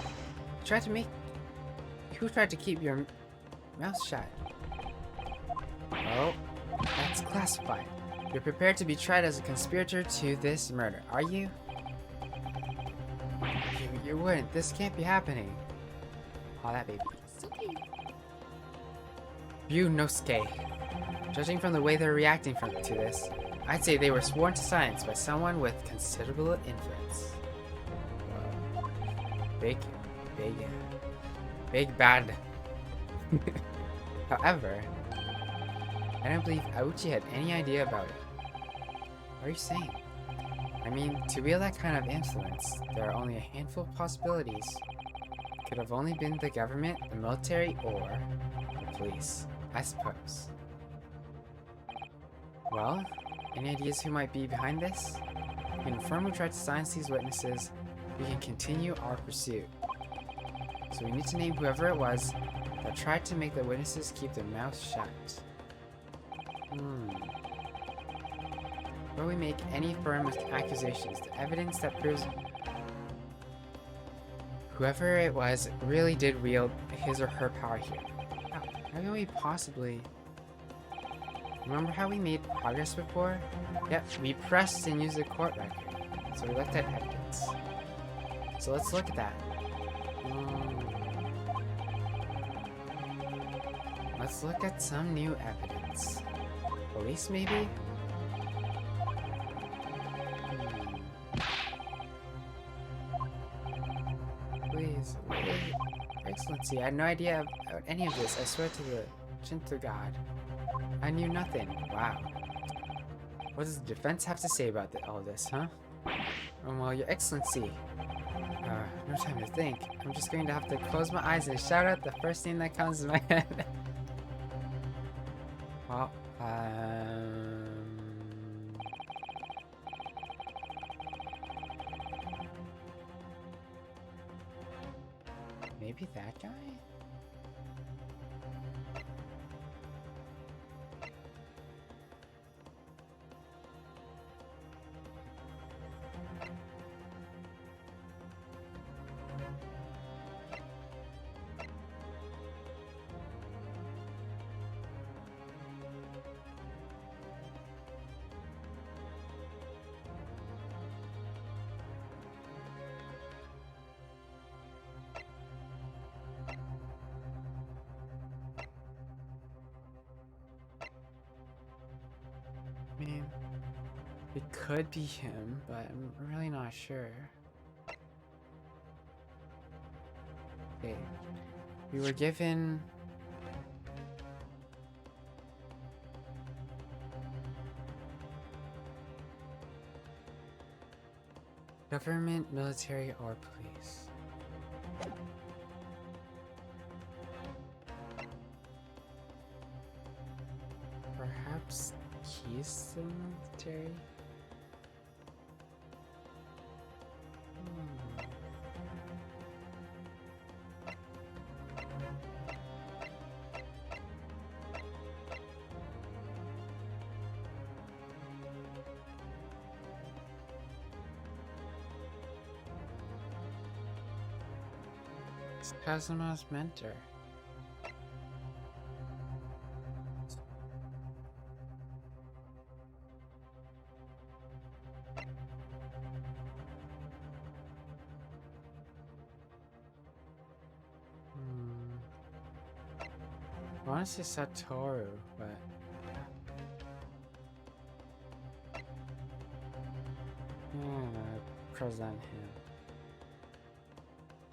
A: Who tried to keep your mouth shut? Oh, that's classified. You're prepared to be tried as a conspirator to this murder, are you? You wouldn't. This can't be happening. Oh, that baby. So cute. Ryunosuke. Judging from the way they're reacting to this, I'd say they were sworn to silence by someone with considerable influence. Big bad. However, I don't believe Auchi had any idea about it. What are you saying? I mean, to wield that kind of influence, there are only a handful of possibilities. It could have only been the government, the military, or the police, I suppose. Well, any ideas who might be behind this? We can confirm who tried to silence these witnesses. We can continue our pursuit. So we need to name whoever it was that tried to make the witnesses keep their mouths shut. Will we make any firm accusations? The evidence that proves whoever it was really did wield his or her power here. How can we possibly... Remember how we made progress before? Yep, we pressed and used a court record. So we looked at evidence. So let's look at that. Let's look at some new evidence. Police, maybe? Please, wait. Excellency, I had no idea about any of this. I swear to the Shinto god. I knew nothing. Wow. What does the defense have to say about all this, huh? Well, Your Excellency. No time to think. I'm just going to have to close my eyes and shout out the first thing that comes to my head. Well, maybe that guy? I mean, it could be him, but I'm really not sure. Okay. We were given... government, military, or police. Perhaps he's the military? It's Kazuma's mentor. I want to say Satoru, but... present him.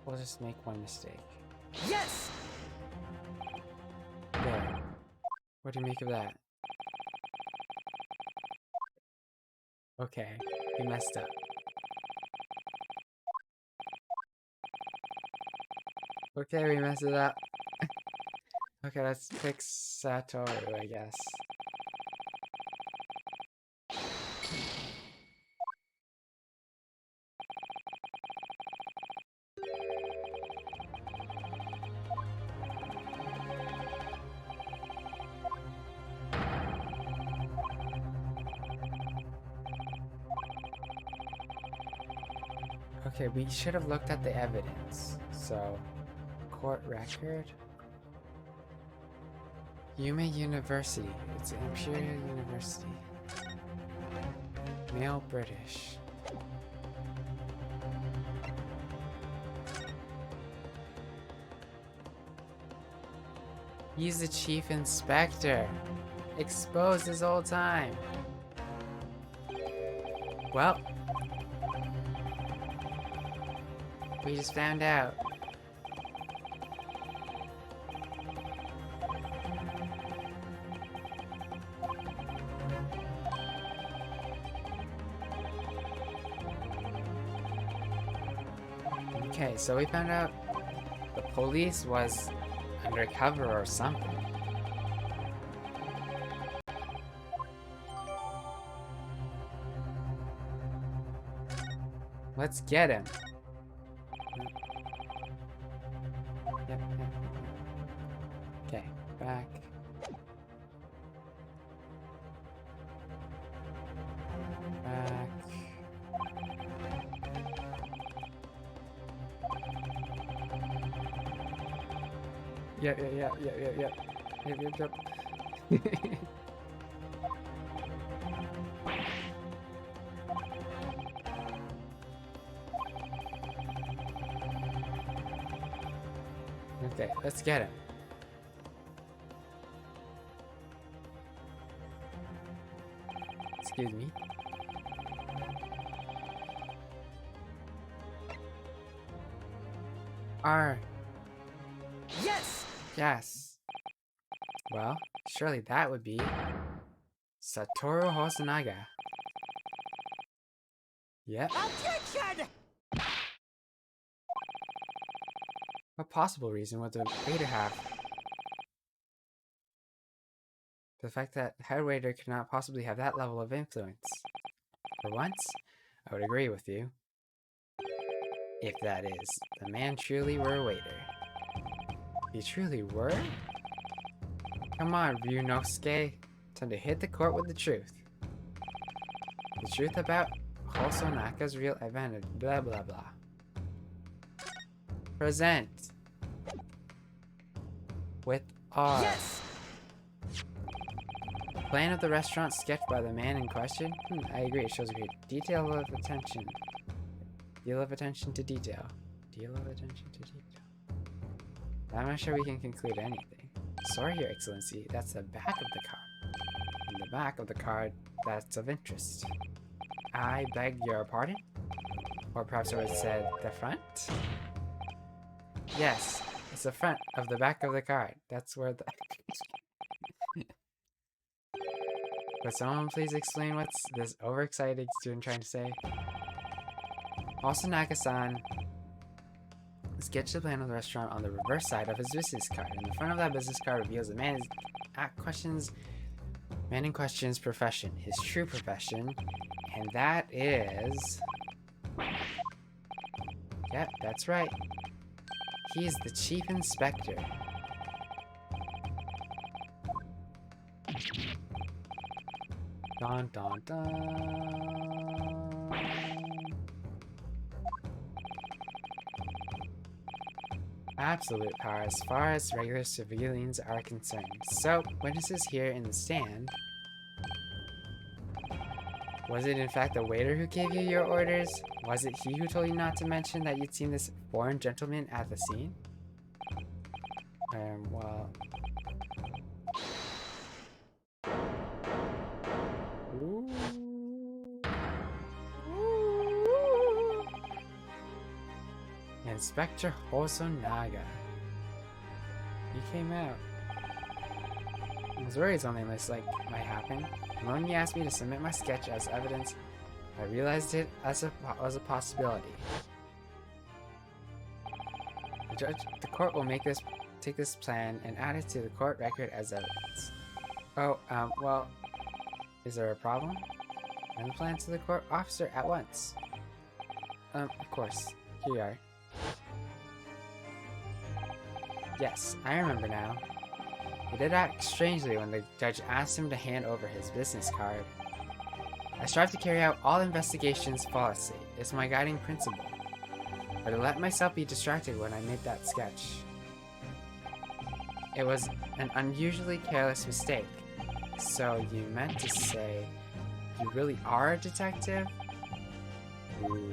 A: We'll just make one mistake.
F: Yes!
A: There. What do you make of that? Okay, we messed up. Okay, we messed it up. Okay, let's pick Satoru, I guess. Okay, we should have looked at the evidence. So, court record. Yume University. It's an Imperial University. Male British. He's the chief inspector. Exposed this whole time. Well, we just found out. Okay, so we found out the police was undercover or something. Let's get him. Yep. Okay, back. Back. Yep. Okay, let's get him. Excuse me. R.
F: Yes!
A: Yes. Well, surely that would be Satoru Hosonaga. Yep.
F: Objection!
A: What possible reason would the waiter have? The fact that head waiter could not possibly have that level of influence. For once, I would agree with you. If that is, the man truly were a waiter. He truly were? Come on, Ryunosuke. Time to hit the court with the truth. The truth about Hosonaka's real advantage. Blah blah blah. Present. With R.
F: Yes!
A: Plan of the restaurant sketched by the man in question? I agree, it shows a great deal of attention. Deal of attention to detail. Deal of attention to detail. I'm not sure we can conclude anything. Sorry, Your Excellency, that's the back of the card. In the back of the card, that's of interest. I beg your pardon? Or perhaps I would have said the front? Yes, it's the front of the back of the card. That's where the... Would someone please explain what's this overexcited student trying to say? Hosonaga-san sketched the plan of the restaurant on the reverse side of his business card. And the front of that business card reveals the man in question's profession, his true profession, and that is... Yep, that's right. He's the chief inspector. Dun dun dun. Absolute power as far as regular civilians are concerned. So, witnesses here in the stand. Was it in fact the waiter who gave you your orders? Was it he who told you not to mention that you'd seen this foreign gentleman at the scene? Well... Ooh. Ooh. Inspector Hosonaga. He came out. I was worried something like might happen. And when he asked me to submit my sketch as evidence, I realized it as a possibility. The court will take this plan and add it to the court record as evidence. Oh, well, is there a problem? Send the plan to the court officer at once. Of course. Here you are. Yes, I remember now. He did act strangely when the judge asked him to hand over his business card. I strive to carry out all investigations flawlessly. It's my guiding principle. But I let myself be distracted when I made that sketch. It was an unusually careless mistake. So you meant to say you really are a detective? Ooh.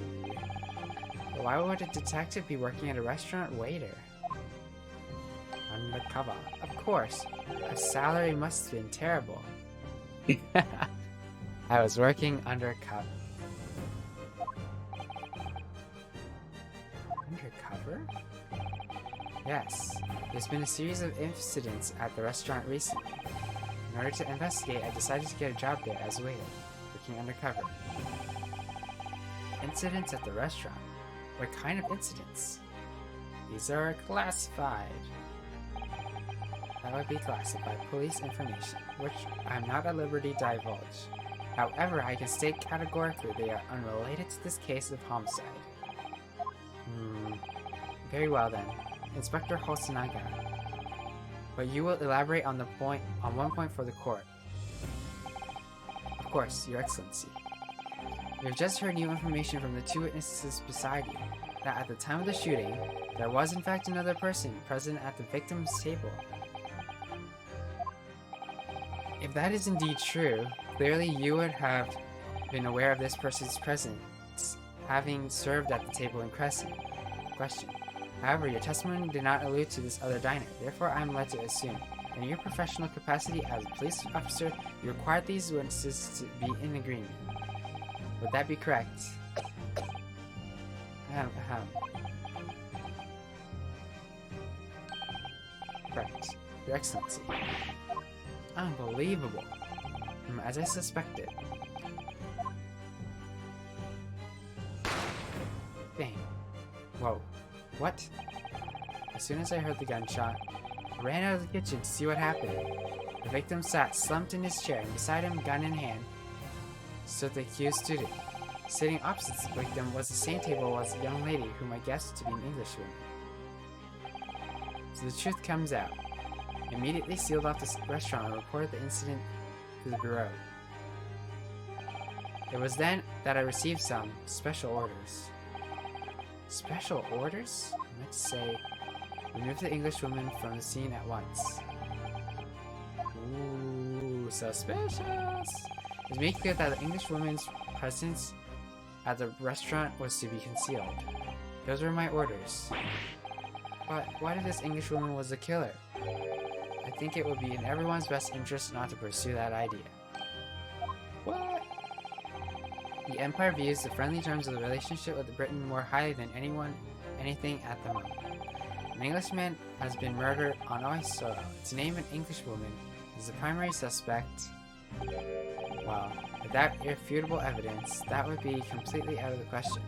A: Why would a detective be working at a restaurant waiter? Undercover. Of course. Her salary must have been terrible. I was working undercover. Undercover? Yes. There's been a series of incidents at the restaurant recently. In order to investigate, I decided to get a job there as a waiter, working undercover. Incidents at the restaurant? What kind of incidents? These are classified. That would be classified police information, which I'm not at liberty to divulge. However, I can state categorically they are unrelated to this case of homicide. Very well then. Inspector Hosonaga. But you will elaborate on one point for the court. Of course, Your Excellency. We have just heard new information from the two witnesses beside you, that at the time of the shooting, there was in fact another person present at the victim's table. If that is indeed true, clearly you would have been aware of this person's presence, having served at the table in question. However, your testimony did not allude to this other diner, therefore I am led to assume, in your professional capacity as a police officer, you required these witnesses to be in agreement. Would that be correct? Correct, Your Excellency. Unbelievable. As I suspected. Dang. Whoa. What? As soon as I heard the gunshot, I ran out of the kitchen to see what happened. The victim sat slumped in his chair, and beside him, gun in hand, stood the accused student. Sitting opposite the victim was the same table as the young lady whom I guessed to be an Englishwoman. So the truth comes out. I immediately sealed off the restaurant and reported the incident to the bureau. It was then that I received some special orders. Special orders? I meant to say, remove the Englishwoman from the scene at once. Ooh, suspicious! It was made clear that the Englishwoman's presence at the restaurant was to be concealed. Those were my orders. But why did this Englishwoman was the killer? I think it would be in everyone's best interest not to pursue that idea. What? The Empire views the friendly terms of the relationship with Britain more highly than anything at the moment. An Englishman has been murdered on our soil. To name an Englishwoman as the primary suspect, well, without irrefutable evidence, that would be completely out of the question.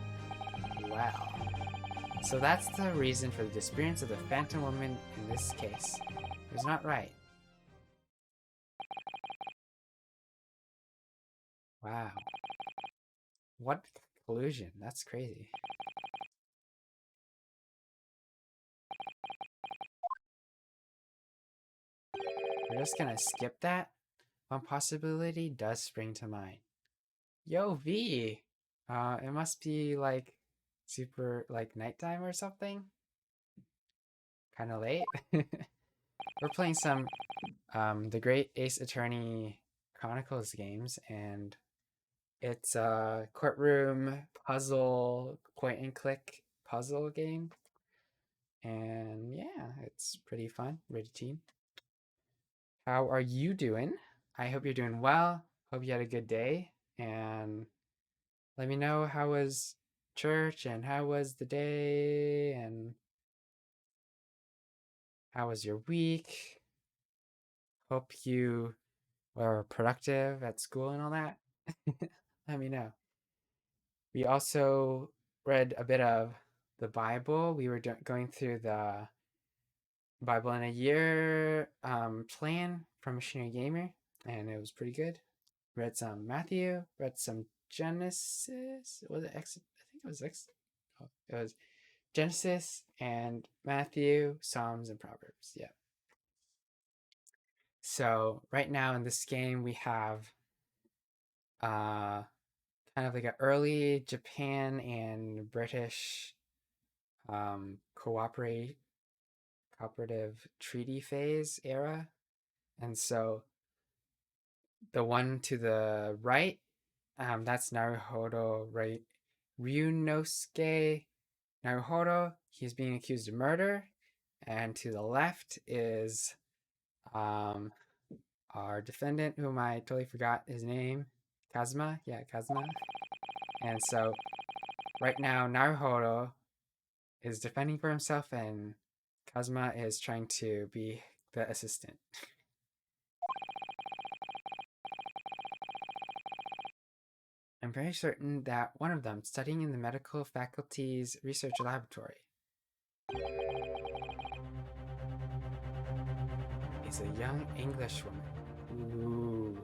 A: Wow. So that's the reason for the disappearance of the Phantom Woman in this case. It was not right. Wow. What collusion? That's crazy. We're just gonna skip that. One possibility does spring to mind. Yo, V! It must be like super like nighttime or something. Kinda late. We're playing some the Great Ace Attorney Chronicles games, and it's a courtroom puzzle, point and click puzzle game. And yeah, it's pretty fun. Rated teen. How are you doing? I hope you're doing well. Hope you had a good day. And let me know how was church and how was the day and how was your week. Hope you were productive at school and all that. Let me know. We also read a bit of the Bible. We were going through the Bible in a Year plan from Missionary Gamer, and it was pretty good. Read some Matthew, read some Genesis. Was it Exodus? I think it was Exodus. Oh, it was Genesis and Matthew, Psalms, and Proverbs. Yeah. So right now in this game we have kind of like an early Japan and British cooperative treaty phase era. And so the one to the right, that's Naruhodo, right? Ryunosuke Naruhodo, he's being accused of murder. And to the left is our defendant, whom I totally forgot his name. Kazuma? Yeah, Kazuma. And so right now Naruhodo is defending for himself and Kazuma is trying to be the assistant. I'm very certain that one of them studying in the medical faculty's research laboratory is a young Englishwoman. Ooh.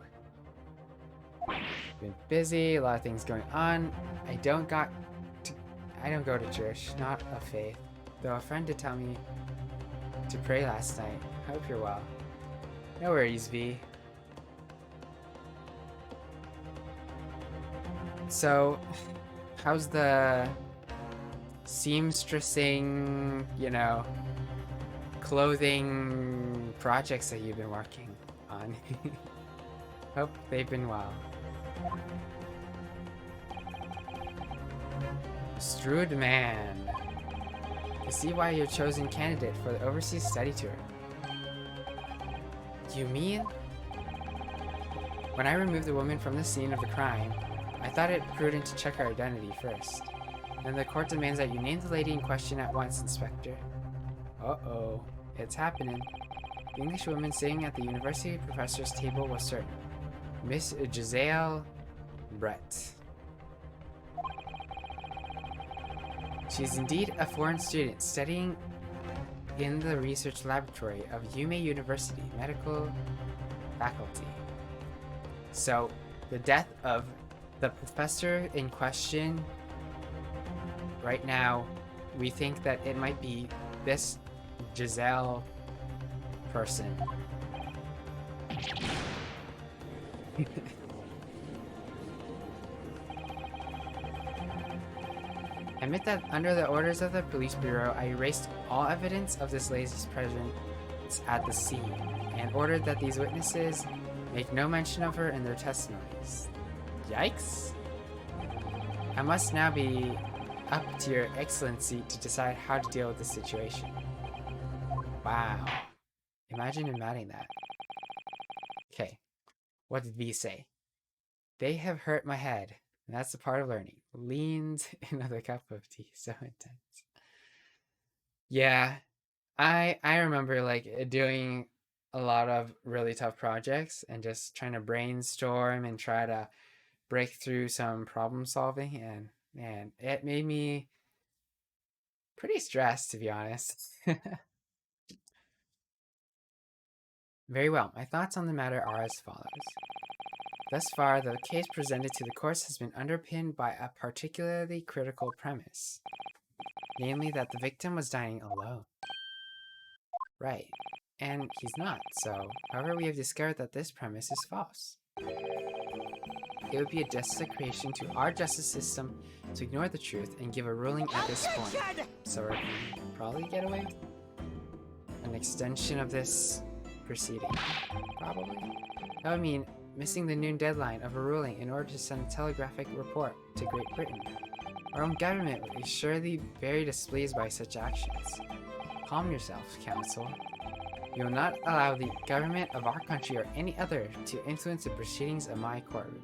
A: Been busy, a lot of things going on. I don't go to church, not of faith. Though a friend did tell me to pray last night. I hope you're well. No worries, V. So, how's the seamstressing, clothing projects that you've been working on? Hope they've been well. Shrewd man. You see why you're chosen candidate for the overseas study tour. You mean? When I removed the woman from the scene of the crime, I thought it prudent to check her identity first. Then the court demands that you name the lady in question at once, Inspector. Uh-oh. It's happening. The English woman sitting at the university professor's table was certain. Miss Giselle Brett. She's indeed a foreign student studying in the research laboratory of Yume University Medical Faculty. So, the death of the professor in question, right now, we think that it might be this Giselle person. Admit that under the orders of the police bureau, I erased all evidence of this lady's presence at the scene and ordered that these witnesses make no mention of her in their testimonies. Yikes! I must now be up to your excellency to decide how to deal with this situation. Wow. Imagine him adding that. Okay. What did V say? They have hurt my head. And that's the part of learning. Leans another cup of tea. So intense. Yeah. I remember doing a lot of really tough projects and just trying to brainstorm and try to break through some problem solving, and man, it made me pretty stressed, to be honest. Very well. My thoughts on the matter are as follows. Thus far, the case presented to the courts has been underpinned by a particularly critical premise, namely that the victim was dying alone. Right. And he's not, so, however, we have discovered that this premise is false. It would be a desecration to our justice system to ignore the truth and give a ruling at this point. So we're probably get away with an extension of this proceeding. Probably. That would mean missing the noon deadline of a ruling in order to send a telegraphic report to Great Britain. Our own government would be surely very displeased by such actions. Calm yourself, Counsel. We will not allow the government of our country or any other to influence the proceedings of my courtroom.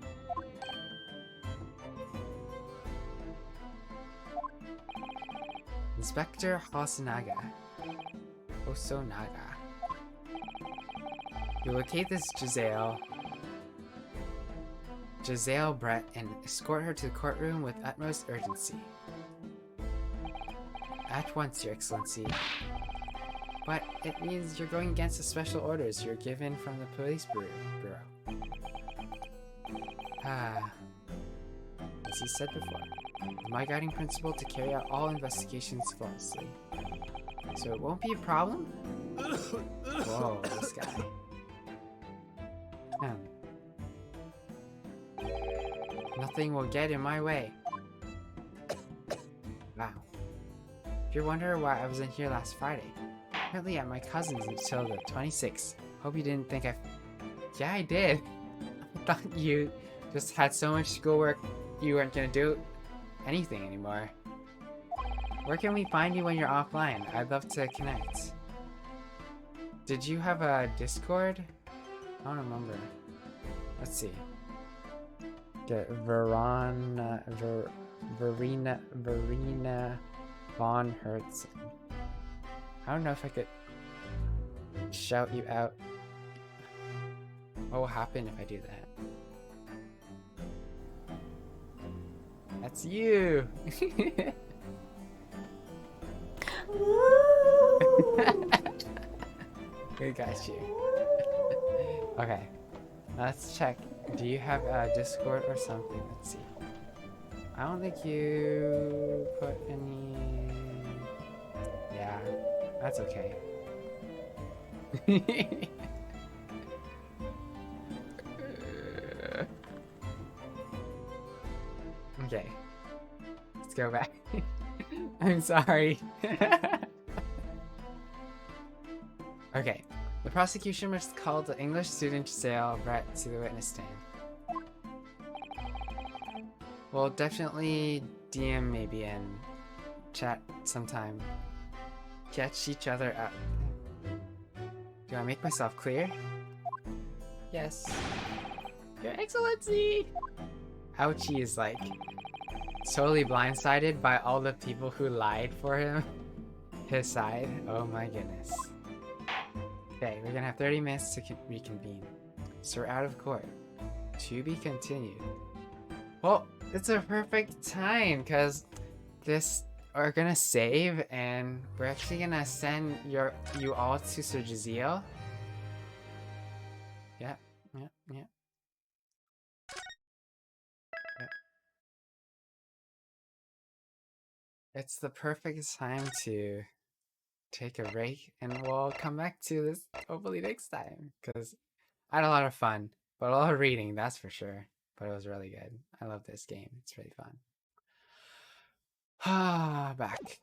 A: Inspector Hosonaga. You locate this Giselle Brett and escort her to the courtroom with utmost urgency. At once, Your Excellency. But it means you're going against the special orders you're given from the police bureau. As you said before, my guiding principle to carry out all investigations flawlessly. So it won't be a problem? Whoa, this guy. Nothing will get in my way. Wow. If you're wondering why I wasn't here last Friday, apparently at my cousin's until the 26th. Hope you didn't think Yeah, I did. I thought you just had so much schoolwork you weren't gonna do anything anymore. Where can we find you when you're offline? I'd love to connect. Did you have a Discord? I don't remember. Let's see. Get Verena Von Hertzen. I don't know if I could shout you out. What will happen if I do that? That's you! We got you. Okay, let's check Do you have a Discord or something? Let's see. I don't think you put any. Yeah, that's okay. Okay, let's go back. I'm sorry. Okay, the prosecution must call the English student Sale Brett to the witness stand. We'll definitely DM maybe and chat sometime. Catch each other up. Do I make myself clear? Yes. Your Excellency! Ouchie is like totally blindsided by all the people who lied for him. His side. Oh my goodness. Okay, we're gonna have 30 minutes to reconvene. So we're out of court. To be continued. Well, it's a perfect time because this we're gonna save and we're actually gonna send you all to Sir Jaziel. Yep. It's the perfect time to take a break and we'll come back to this hopefully next time because I had a lot of fun, but a lot of reading, that's for sure. But it was really good. I love this game. It's really fun. Ah, back.